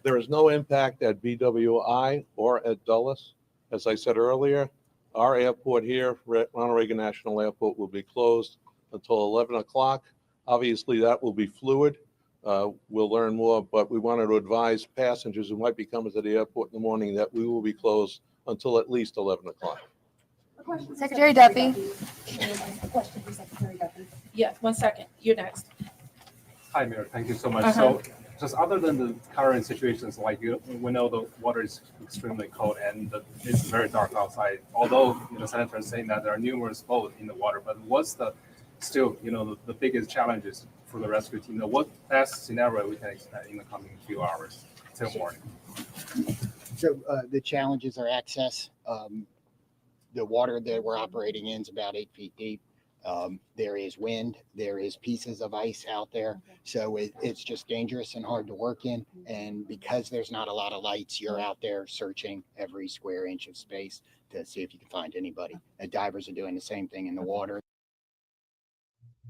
There is no impact at BWI or at Dulles. As I said earlier, our airport here, Ronald Reagan National Airport, will be closed until 11 o'clock. Obviously, that will be fluid. We'll learn more, but we wanted to advise passengers who might be coming to the airport in the morning that we will be closed until at least 11 o'clock. Secretary Duffy. Yeah, 1 second. You're next. Hi, Mayor. Thank you so much. So just other than the current situations, like we know the water is extremely cold and it's very dark outside. Although Senator is saying that there are numerous boats in the water, but what's the still the biggest challenges for the rescue team? What best scenario we can expect in the coming few hours till morning? So the challenges are access. The water that we're operating in is about 8 feet deep. There is wind, there is pieces of ice out there. So it's just dangerous and hard to work in. And because there's not a lot of lights, you're out there searching every square inch of space to see if you can find anybody. And divers are doing the same thing in the water.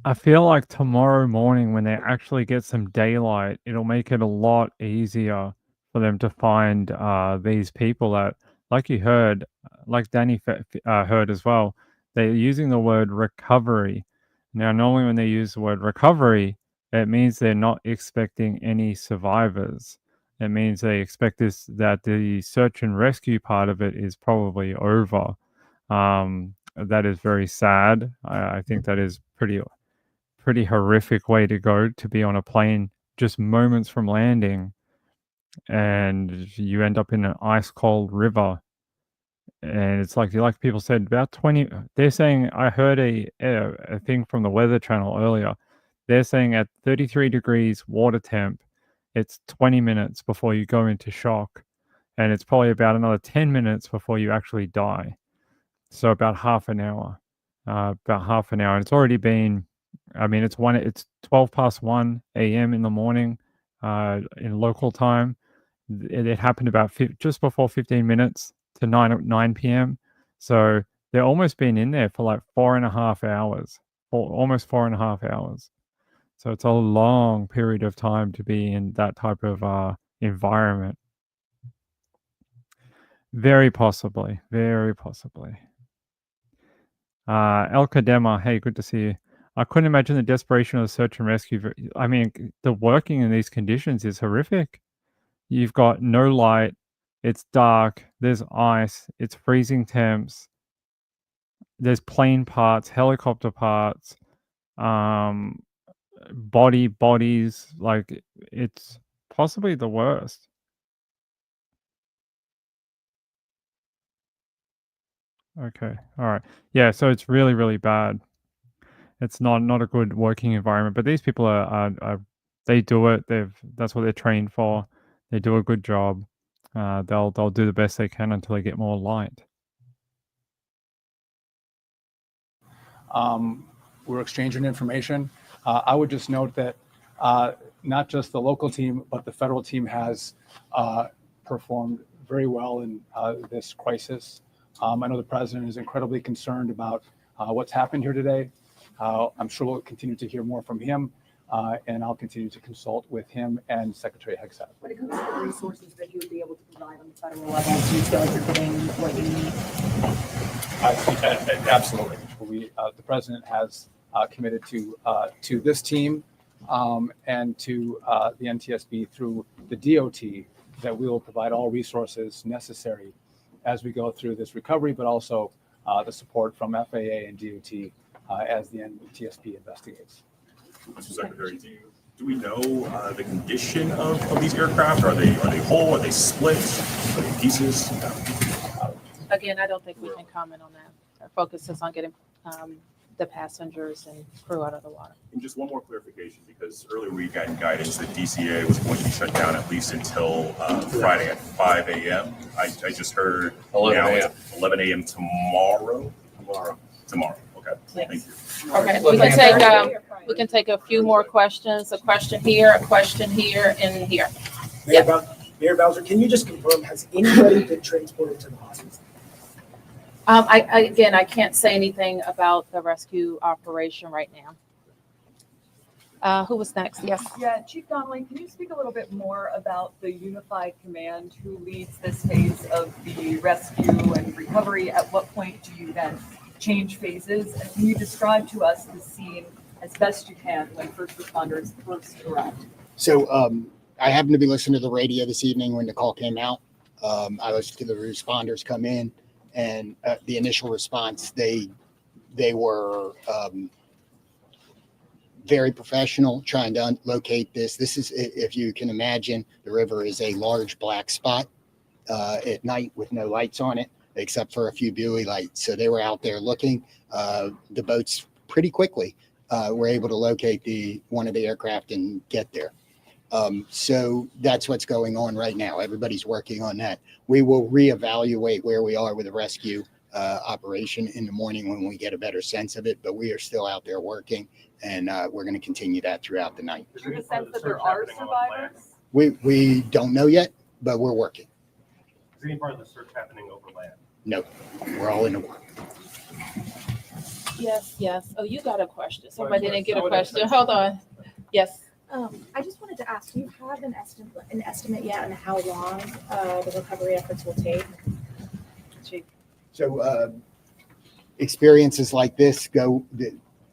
I feel like tomorrow morning when they actually get some daylight, it'll make it a lot easier for them to find these people that, like you heard, like Danny heard as well, they're using the word recovery. Now, normally when they use the word recovery, it means they're not expecting any survivors. It means they expect that the search and rescue part of it is probably over. That is very sad. I think that is pretty horrific way to go, to be on a plane just moments from landing and you end up in an ice cold river. And it's like people said, about 20, they're saying, I heard a thing from the Weather Channel earlier. They're saying at 33 degrees water temp, it's 20 minutes before you go into shock. And it's probably about another 10 minutes before you actually die. So about half an hour. And it's already been, it's 12 past 1 a.m. in the morning in local time. It happened about just before 15 minutes to 9 p.m. So they're almost been in there for like 4.5 hours, almost 4.5 hours. So it's a long period of time to be in that type of environment. Very possibly. El Kadema, hey, good to see you. I couldn't imagine the desperation of the search and rescue. I mean, the working in these conditions is horrific. You've got no light, It's dark. There's ice. It's freezing temps. There's plane parts, helicopter parts, um, bodies. Like it's possibly the worst. Okay. All right. Yeah. So it's really, really bad. It's not a good working environment. But these people are they do it. That's what they're trained for. They do a good job. They'll do the best they can until they get more light. We're exchanging information. I would just note that not just the local team, but the federal team has performed very well in this crisis. I know the president is incredibly concerned about what's happened here today. I'm sure we'll continue to hear more from him, and I'll continue to consult with him and Secretary Hegseth. When it comes to the resources that you would be able to provide on the federal level, do you feel like you're getting what you need? Absolutely. The president has committed to this team and to the NTSB through the DOT that we will provide all resources necessary as we go through this recovery, but also the support from FAA and DOT as the NTSB investigates. Mr. Secretary, do we know the condition of these aircraft? Are they whole? Are they split? Are they pieces? Again, I don't think we can comment on that. Our focus is on getting the passengers and crew out of the water. And just one more clarification, because earlier we got guidance that DCA was going to be shut down at least until Friday at 5 a.m. I just heard 11 now a.m. it's 11 a.m. tomorrow. Okay. Yes. Thank you. Okay, we can take a few more questions. A question here, and here. Mayor Bowser, can you just confirm, has anybody been transported to the hospital? I can't say anything about the rescue operation right now. Who was next? Yes. Yeah, Chief Donnelly, can you speak a little bit more about the unified command who leads this phase of the rescue and recovery? At what point do you then change phases? And can you describe to us the scene as best you can when first responders first arrived? So I happened to be listening to the radio this evening when the call came out. I listened to the responders come in, and the initial response, they were very professional trying to locate this. This is, if you can imagine, the river is a large black spot at night with no lights on it, except for a few buoy lights. So they were out there looking. The boats pretty quickly were able to locate one of the aircraft and get there. So that's what's going on right now. Everybody's working on that. We will reevaluate where we are with the rescue operation in the morning when we get a better sense of it, but we are still out there working, and we're going to continue that throughout the night. Do you have a sense that there are survivors? We don't know yet, but we're working. Is any part of the search happening over land? No, we're all in the water. Yes. Oh, you got a question. Somebody didn't get a question. Hold on. Yes. I just wanted to ask, do you have an estimate yet on how long the recovery efforts will take? So experiences like this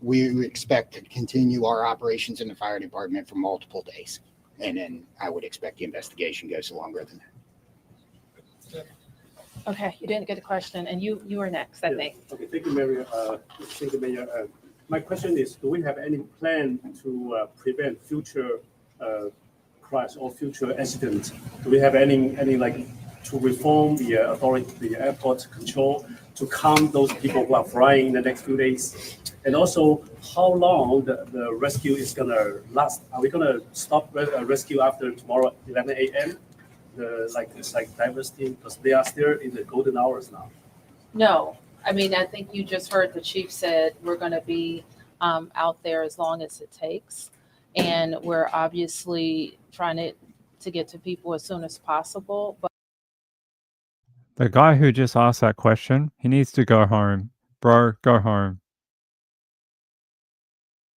we expect to continue our operations in the fire department for multiple days. And then I would expect the investigation goes longer than that. Okay, you didn't get a question, and you were next, I think. Okay, thank you, Mayor. My question is, do we have any plan to prevent future crash or future accident? Do we have any to reform the airport control to calm those people who are flying in the next few days? And also, how long the rescue is gonna last? Are we gonna stop rescue after tomorrow 11 a.m.? It's like divers team, because they are still in the golden hours now. No, I mean, I think you just heard the chief said we're going to be out there as long as it takes. And we're obviously trying to get to people as soon as possible. But The guy who just asked that question, he needs to go home. Bro, go home.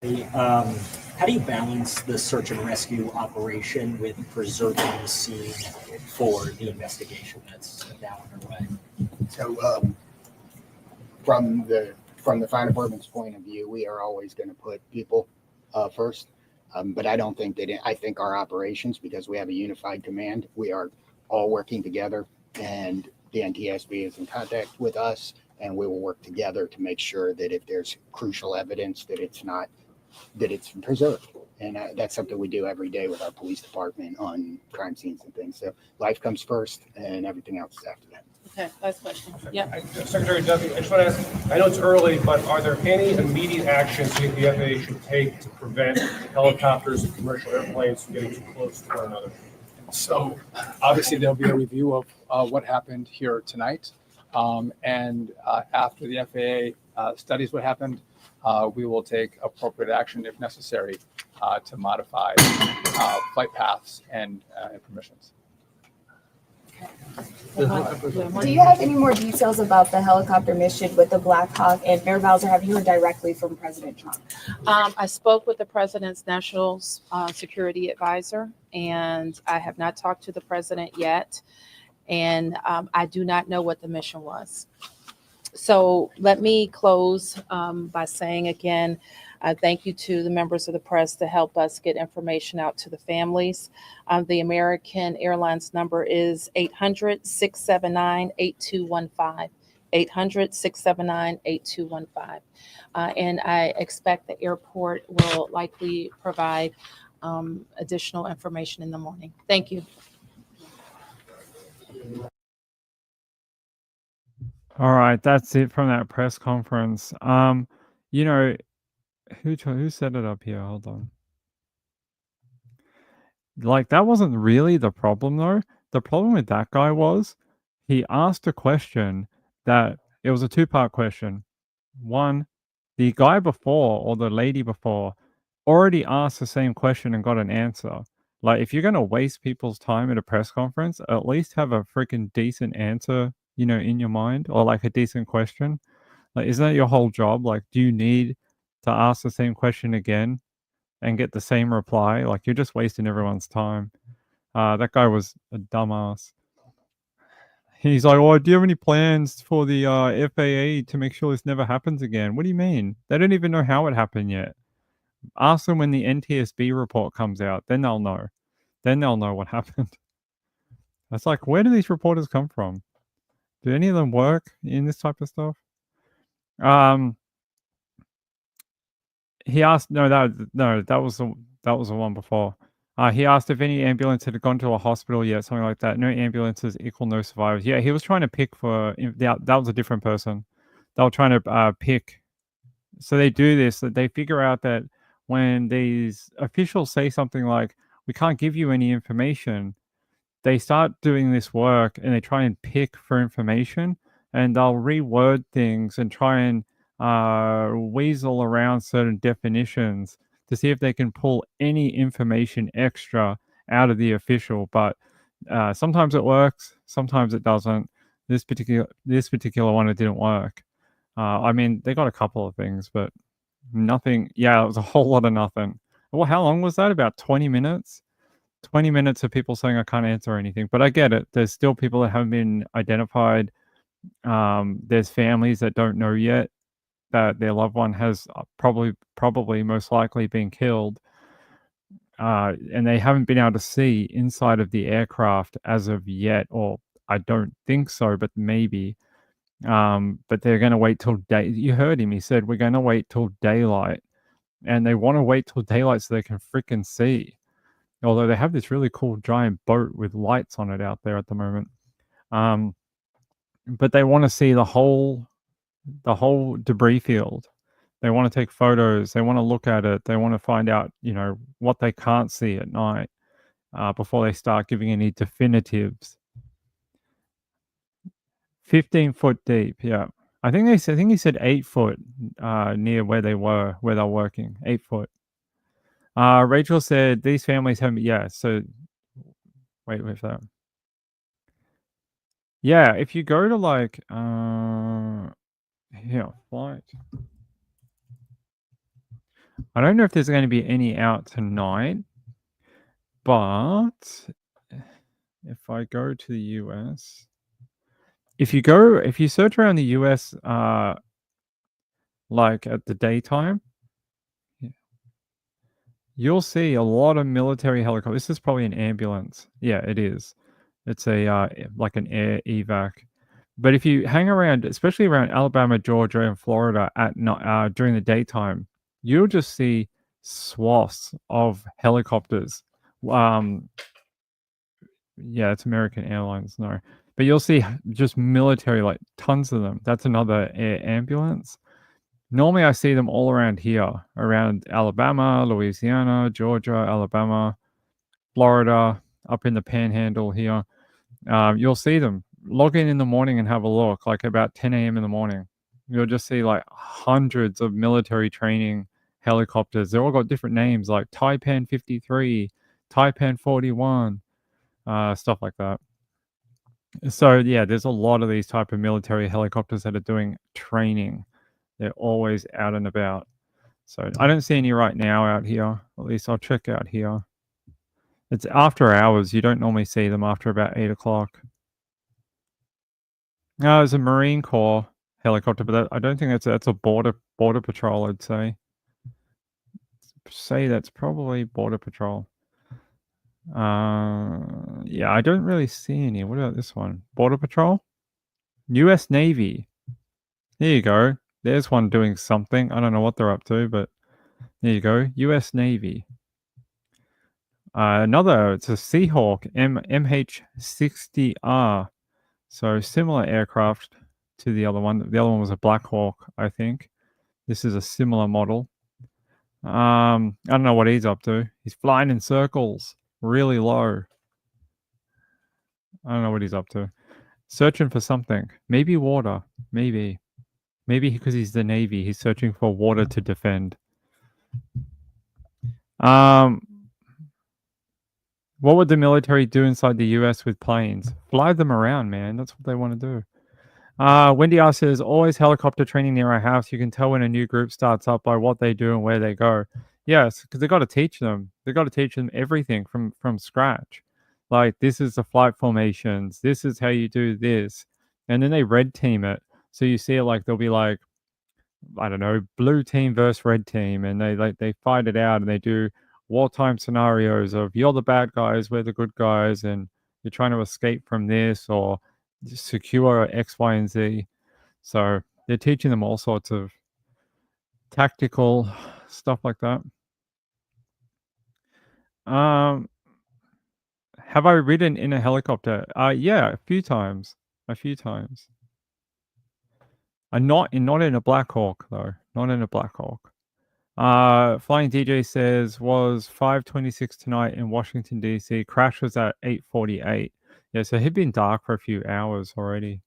How do you balance the search and rescue operation with preserving the scene for the investigation that's now underway? So from the fire department's point of view, we are always going to put people first. But I don't think I think our operations, because we have a unified command, we are all working together and the NTSB is in contact with us, and we will work together to make sure that if there's crucial evidence that it's preserved. And that's something we do every day with our police department on crime scenes and things. So life comes first and everything else is after that. Okay, last question. Yeah. Secretary Duffy, I just want to ask, I know it's early, but are there any immediate actions you think the FAA should take to prevent helicopters and commercial airplanes from getting too close to one another? So obviously there'll be a review of what happened here tonight. And after the FAA studies what happened, we will take appropriate action if necessary to modify flight paths and permissions. Do you have any more details about the helicopter mission with the Black Hawk and Mayor Bowser? Have you heard directly from President Trump? I spoke with the president's national security advisor, and I have not talked to the president yet. And I do not know what the mission was. So let me close by saying again, thank you to the members of the press to help us get information out to the families. The American Airlines number is 800-679-8215. 800-679-8215. And I expect the airport will likely provide additional information in the morning. Thank you. All right, that's it from that press conference. You know, who set it up here? Hold on. Like, that wasn't really the problem, though. The problem with that guy was he asked a question that it was a two-part question. One, the guy before or the lady before already asked the same question and got an answer. Like, if you're going to waste people's time at a press conference, at least have a freaking decent answer, you know, in your mind, or like a decent question. Like, isn't that your whole job? Like, do you need to ask the same question again and get the same reply? Like, you're just wasting everyone's time. That guy was a dumbass. He's like, "Oh, do you have any plans for the FAA to make sure this never happens again?" What do you mean? They don't even know how it happened yet. Ask them when the NTSB report comes out. Then they'll know. Then they'll know what happened. That's like, where do these reporters come from? Do any of them work in this type of stuff? He asked. No, that was the one before. He asked if any ambulance had gone to a hospital yet, something like that. No ambulances equal no survivors. Yeah, he was trying to pick for that was a different person. They were trying to pick. So they do this. That they figure out that when these officials say something like, "We can't give you any information," they start doing this work and they try and pick for information, and they'll reword things and try and weasel around certain definitions to see if they can pull any information extra out of the official. But sometimes it works, sometimes it doesn't. This particular one, it didn't work. I mean, they got a couple of things, but nothing. Yeah, it was a whole lot of nothing. Well, how long was that? About 20 minutes? 20 minutes of people saying I can't answer anything. But I get it. There's still people that haven't been identified. There's families that don't know yet that their loved one has probably most likely been killed. And they haven't been able to see inside of the aircraft as of yet, or I don't think so, but maybe. But they're going to wait till day. You heard him. He said, we're going to wait till daylight. And they want to wait till daylight so they can freaking see. Although they have this really cool giant boat with lights on it out there at the moment. But they want to see the whole debris field. They want to take photos. They want to look at it. They want to find out, you know, what they can't see at night before they start giving any definitives. 15 foot deep, yeah. I think he said 8 foot near where they're working. 8 foot. Rachel said these families have, yeah. So wait for that. Yeah, if you go to like here, flight. I don't know if there's going to be any out tonight, but if I go to the US, if you search around the US, like at the daytime, you'll see a lot of military helicopters. This is probably an ambulance. Yeah, it is. It's a like an air evac. But if you hang around, especially around Alabama, Georgia, and Florida during the daytime, you'll just see swaths of helicopters. Yeah, it's American Airlines, no. But you'll see just military, like tons of them. That's another air ambulance. Normally, I see them all around here, around Alabama, Louisiana, Georgia, Alabama, Florida, up in the panhandle here. You'll see them. Log in the morning and have a look, like about 10 a.m. in the morning. You'll just see like hundreds of military training helicopters. They're all got different names like Taipan 53, Taipan 41, stuff like that. So yeah, there's a lot of these type of military helicopters that are doing training. They're always out and about. So I don't see any right now out here. At least I'll check out here. It's after hours. You don't normally see them after about 8 o'clock. No, it's a Marine Corps helicopter, but I don't think that's a border patrol. I'd say that's probably border patrol. Yeah, I don't really see any. What about this one? Border patrol, U.S. Navy. There you go. There's one doing something. I don't know what they're up to, but there you go. U.S. Navy. It's a Seahawk MH-60R. So similar aircraft to the other one. The other one was a Black Hawk, I think. This is a similar model. I don't know what he's up to. He's flying in circles, really low. I don't know what he's up to. Searching for something. Maybe water. Maybe because he's the Navy, he's searching for water to defend. What would the military do inside the US with planes? Fly them around, man. That's what they want to do. Wendy R says, always helicopter training near our house. You can tell when a new group starts up by what they do and where they go. Yes, because they got to teach them. They got to teach them everything from scratch. Like, this is the flight formations. This is how you do this. And then they red team it. So you see it like they'll be like, I don't know, blue team versus red team, and they fight it out, and they do wartime scenarios of you're the bad guys, we're the good guys, and you're trying to escape from this or secure X, Y, and Z. So they're teaching them all sorts of tactical stuff like that. Have I ridden in a helicopter? Yeah, a few times. Not in a Black Hawk though. Not in a Black Hawk. Flying DJ says was 5:26 tonight in Washington D.C. Crash was at 8:48. Yeah, so he'd been dark for a few hours already.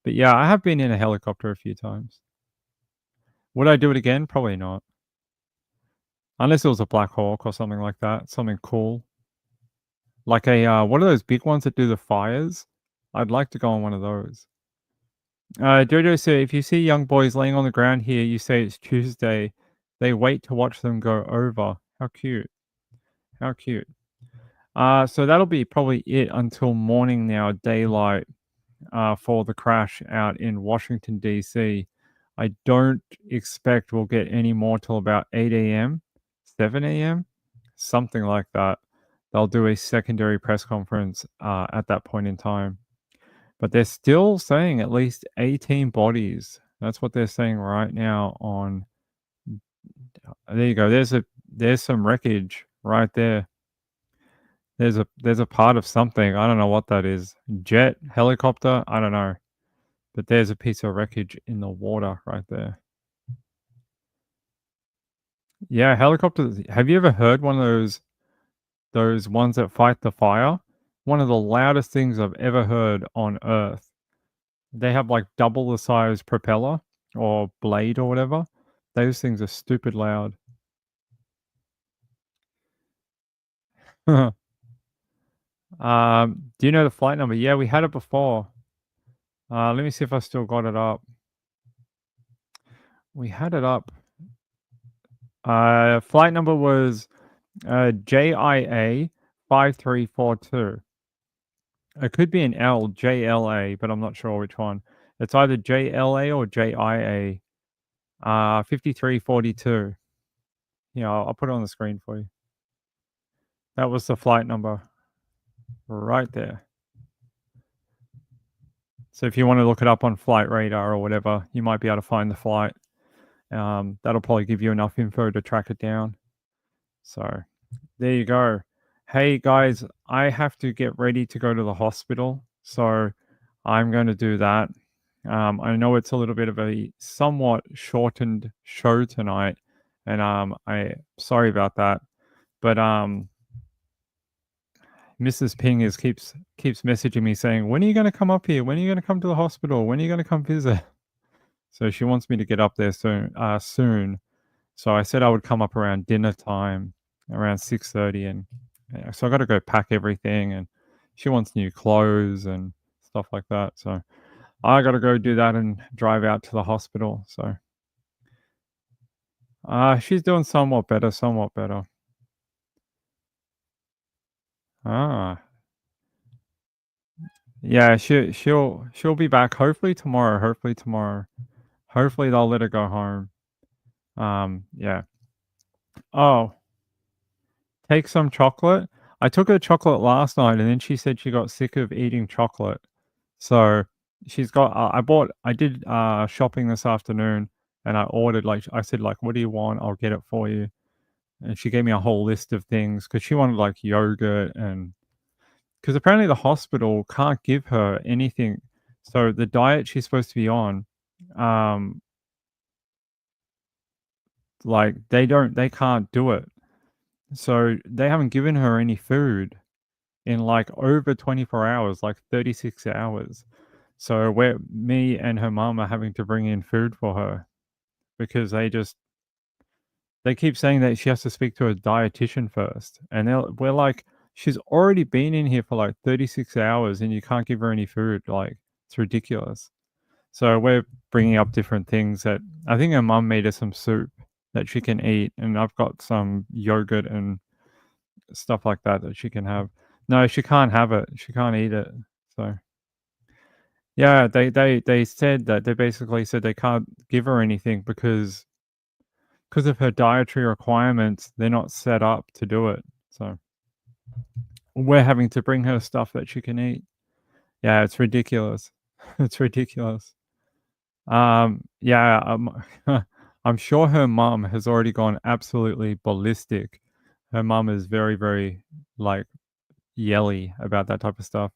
But yeah, I have been in a helicopter a few times. Would I do it again? Probably not. Unless it was a Black Hawk or something like that. Something cool. Like a what are those big ones that do the fires? I'd like to go on one of those. Jojo said, if you see young boys laying on the ground here, you say it's Tuesday. They wait to watch them go over. How cute. How cute. So that'll be probably it until morning now, daylight, for the crash out in Washington, D.C. I don't expect we'll get any more till about 8 a.m., 7 a.m., something like that. They'll do a secondary press conference at that point in time. But they're still saying at least 18 bodies. That's what they're saying right now on. There you go. There's some wreckage right there. There's a part of something. I don't know what that is. Jet, helicopter, I don't know. But there's a piece of wreckage in the water right there. Yeah, helicopters. Have you ever heard one of those ones that fight the fire? One of the loudest things I've ever heard on Earth. They have like double the size propeller or blade or whatever. Those things are stupid loud. Do you know the flight number? Yeah, we had it before. Let me see if I still got it up. We had it up. Flight number was JIA 5342. It could be an JLA, but I'm not sure which one. It's either JLA or JIA 5342. Yeah, I'll put it on the screen for you. That was the flight number right there. So if you want to look it up on Flight Radar or whatever, you might be able to find the flight. That'll probably give you enough info to track it down. So there you go. Hey guys, I have to get ready to go to the hospital. So I'm going to do that. I know it's a little bit of a somewhat shortened show tonight, and I sorry about that. But Mrs. Ping keeps messaging me saying, "When are you going to come up here? When are you going to come to the hospital? When are you going to come visit?" So she wants me to get up there soon. So I said I would come up around dinner time, around 6:30, and so I got to go pack everything, and she wants new clothes and stuff like that. So I got to go do that and drive out to the hospital. So she's doing somewhat better, somewhat better. Ah, yeah, she'll be back hopefully tomorrow. Hopefully tomorrow. Hopefully they'll let her go home. Yeah. Oh, take some chocolate. I took her chocolate last night, and then she said she got sick of eating chocolate. So she's got. I did shopping this afternoon, and I ordered I said what do you want? I'll get it for you. And she gave me a whole list of things because she wanted yogurt, and because apparently the hospital can't give her anything. So the diet she's supposed to be on, um, they can't do it. So they haven't given her any food in over 24 hours, 36 hours. So me and her mom are having to bring in food for her because they keep saying that she has to speak to a dietitian first. And we're like, she's already been in here for 36 hours and you can't give her any food. It's ridiculous. So we're bringing up different things that I think her mom made her some soup that she can eat. And I've got some yogurt and stuff like that she can have. No, she can't have it. She can't eat it. So yeah, they said that they basically said they can't give her anything because of her dietary requirements. They're not set up to do it. So we're having to bring her stuff that she can eat. Yeah, it's ridiculous. It's ridiculous. Yeah, I'm sure her mom has already gone absolutely ballistic. Her mom is very, very yelly about that type of stuff.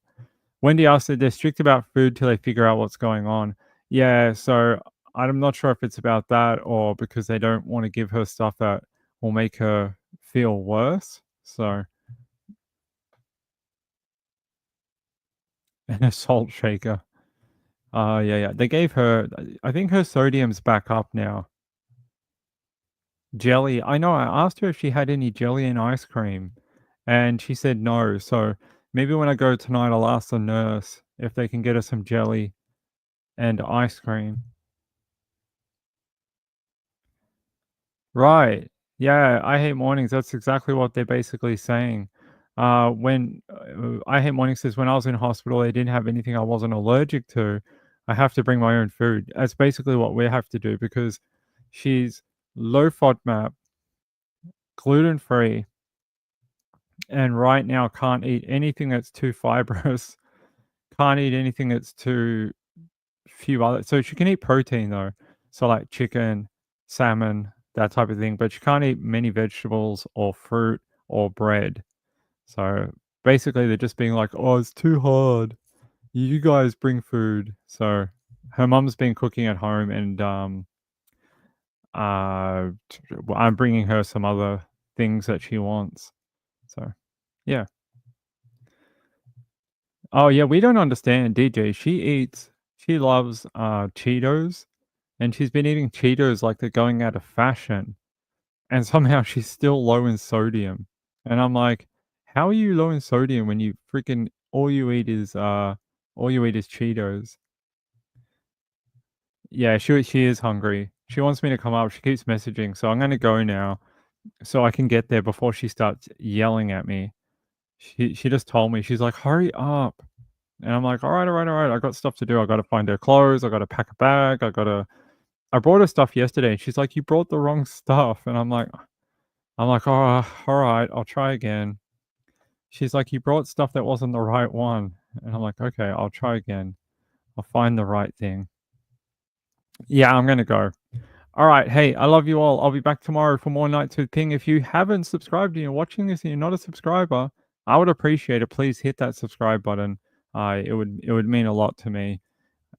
Wendy asked that they're strict about food till they figure out what's going on. Yeah, so I'm not sure if it's about that or because they don't want to give her stuff that will make her feel worse. So, and a salt shaker. Yeah. They gave her, I think her sodium's back up now. Jelly. I know. I asked her if she had any jelly and ice cream, and she said no. So maybe when I go tonight, I'll ask the nurse if they can get her some jelly and ice cream. Right. Yeah, I hate mornings. That's exactly what they're basically saying. When I hate mornings says when I was in hospital, they didn't have anything I wasn't allergic to. I have to bring my own food. That's basically what we have to do because she's low FODMAP, gluten free, and right now can't eat anything that's too fibrous. Can't eat anything that's too few other. So she can eat protein though, so like chicken, salmon, that type of thing. But she can't eat many vegetables or fruit or bread. So basically, they're just being like, "Oh, it's too hard. You guys bring food." So her mum's been cooking at home, and I'm bringing her some other things that she wants. So yeah. Oh yeah, we don't understand DJ. She loves Cheetos, and she's been eating Cheetos like they're going out of fashion, and somehow she's still low in sodium. And I'm like, how are you low in sodium when you freaking all you eat is Cheetos? Yeah, she is hungry. She wants me to come up. She keeps messaging, so I'm gonna go now so I can get there before she starts yelling at me. She just told me, she's like, hurry up. And I'm like, all right, all right, all right. I got stuff to do. I got to find her clothes. I got to pack a bag. I brought her stuff yesterday. And she's like, you brought the wrong stuff. And I'm like, oh, all right, I'll try again. She's like, you brought stuff that wasn't the right one. And I'm like, okay, I'll try again. I'll find the right thing. Yeah, I'm gonna go. All right. Hey, I love you all. I'll be back tomorrow for more Nights with Ping. If you haven't subscribed and you're watching this and you're not a subscriber, I would appreciate it. Please hit that subscribe button. It would mean a lot to me.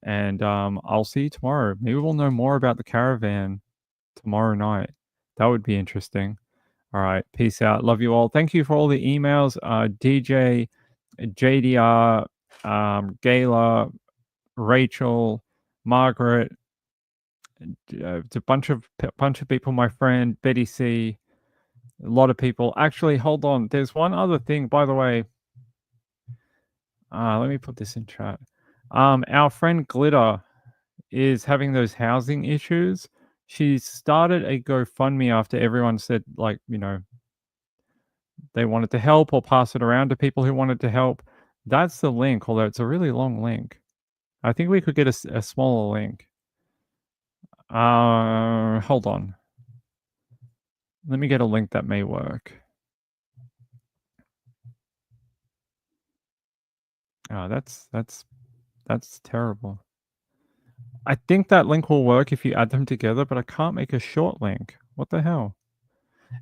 And I'll see you tomorrow. Maybe we'll know more about the caravan tomorrow night. That would be interesting. All right. Peace out. Love you all. Thank you for all the emails. DJ, JDR, Gayla, Rachel, Margaret. It's a bunch of people. My friend Betty C. A lot of people. Actually, hold on. There's one other thing, by the way. Let me put this in chat. Our friend Glitter is having those housing issues. She started a GoFundMe after everyone said, like, you know, they wanted to help or pass it around to people who wanted to help. That's the link, although it's a really long link. I think we could get a smaller link. Hold on. Let me get a link that may work. Oh, that's terrible. I think that link will work if you add them together, but I can't make a short link. What the hell?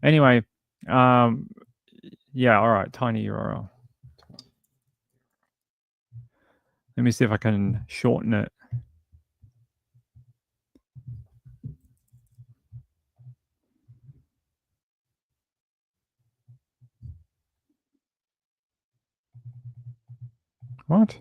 Anyway, yeah, all right, tiny URL. Let me see if I can shorten it. What?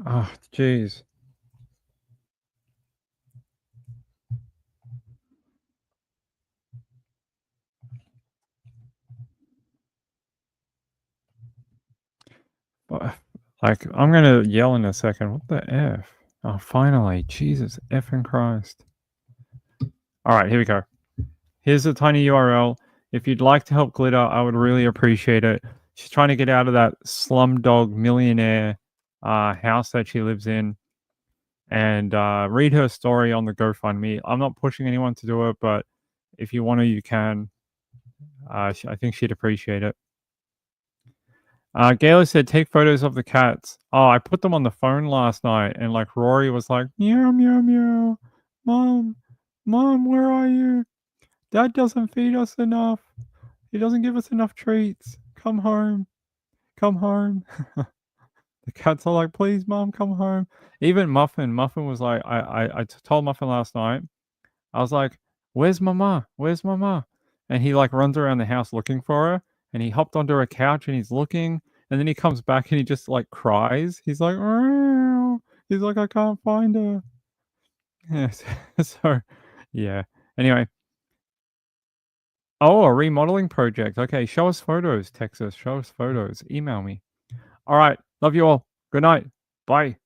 Oh, jeez. Like, I'm gonna yell in a second. What the F? Oh, finally. Jesus effing Christ. All right, here we go. Here's a tiny URL. If you'd like to help Glitter, I would really appreciate it. She's trying to get out of that slumdog millionaire house that she lives in. And read her story on the GoFundMe. I'm not pushing anyone to do it, but if you want to, you can. I think she'd appreciate it. Gayla said, take photos of the cats. Oh, I put them on the phone last night, and like Rory was like, meow, meow, meow. Mom, where are you? Dad doesn't feed us enough. He doesn't give us enough treats. Come home. Come home. The cats are like, please, Mom, come home. Even Muffin was like, I told Muffin last night, I was like, where's Mama? Where's Mama? And he like runs around the house looking for her, and he hopped onto a couch and he's looking, and then he comes back and he just like cries. He's like, "Meow." He's like, I can't find her. Yes. So, yeah. Anyway. Oh, a remodeling project. Okay, show us photos, Texas. Show us photos. Email me. All right. Love you all. Good night. Bye.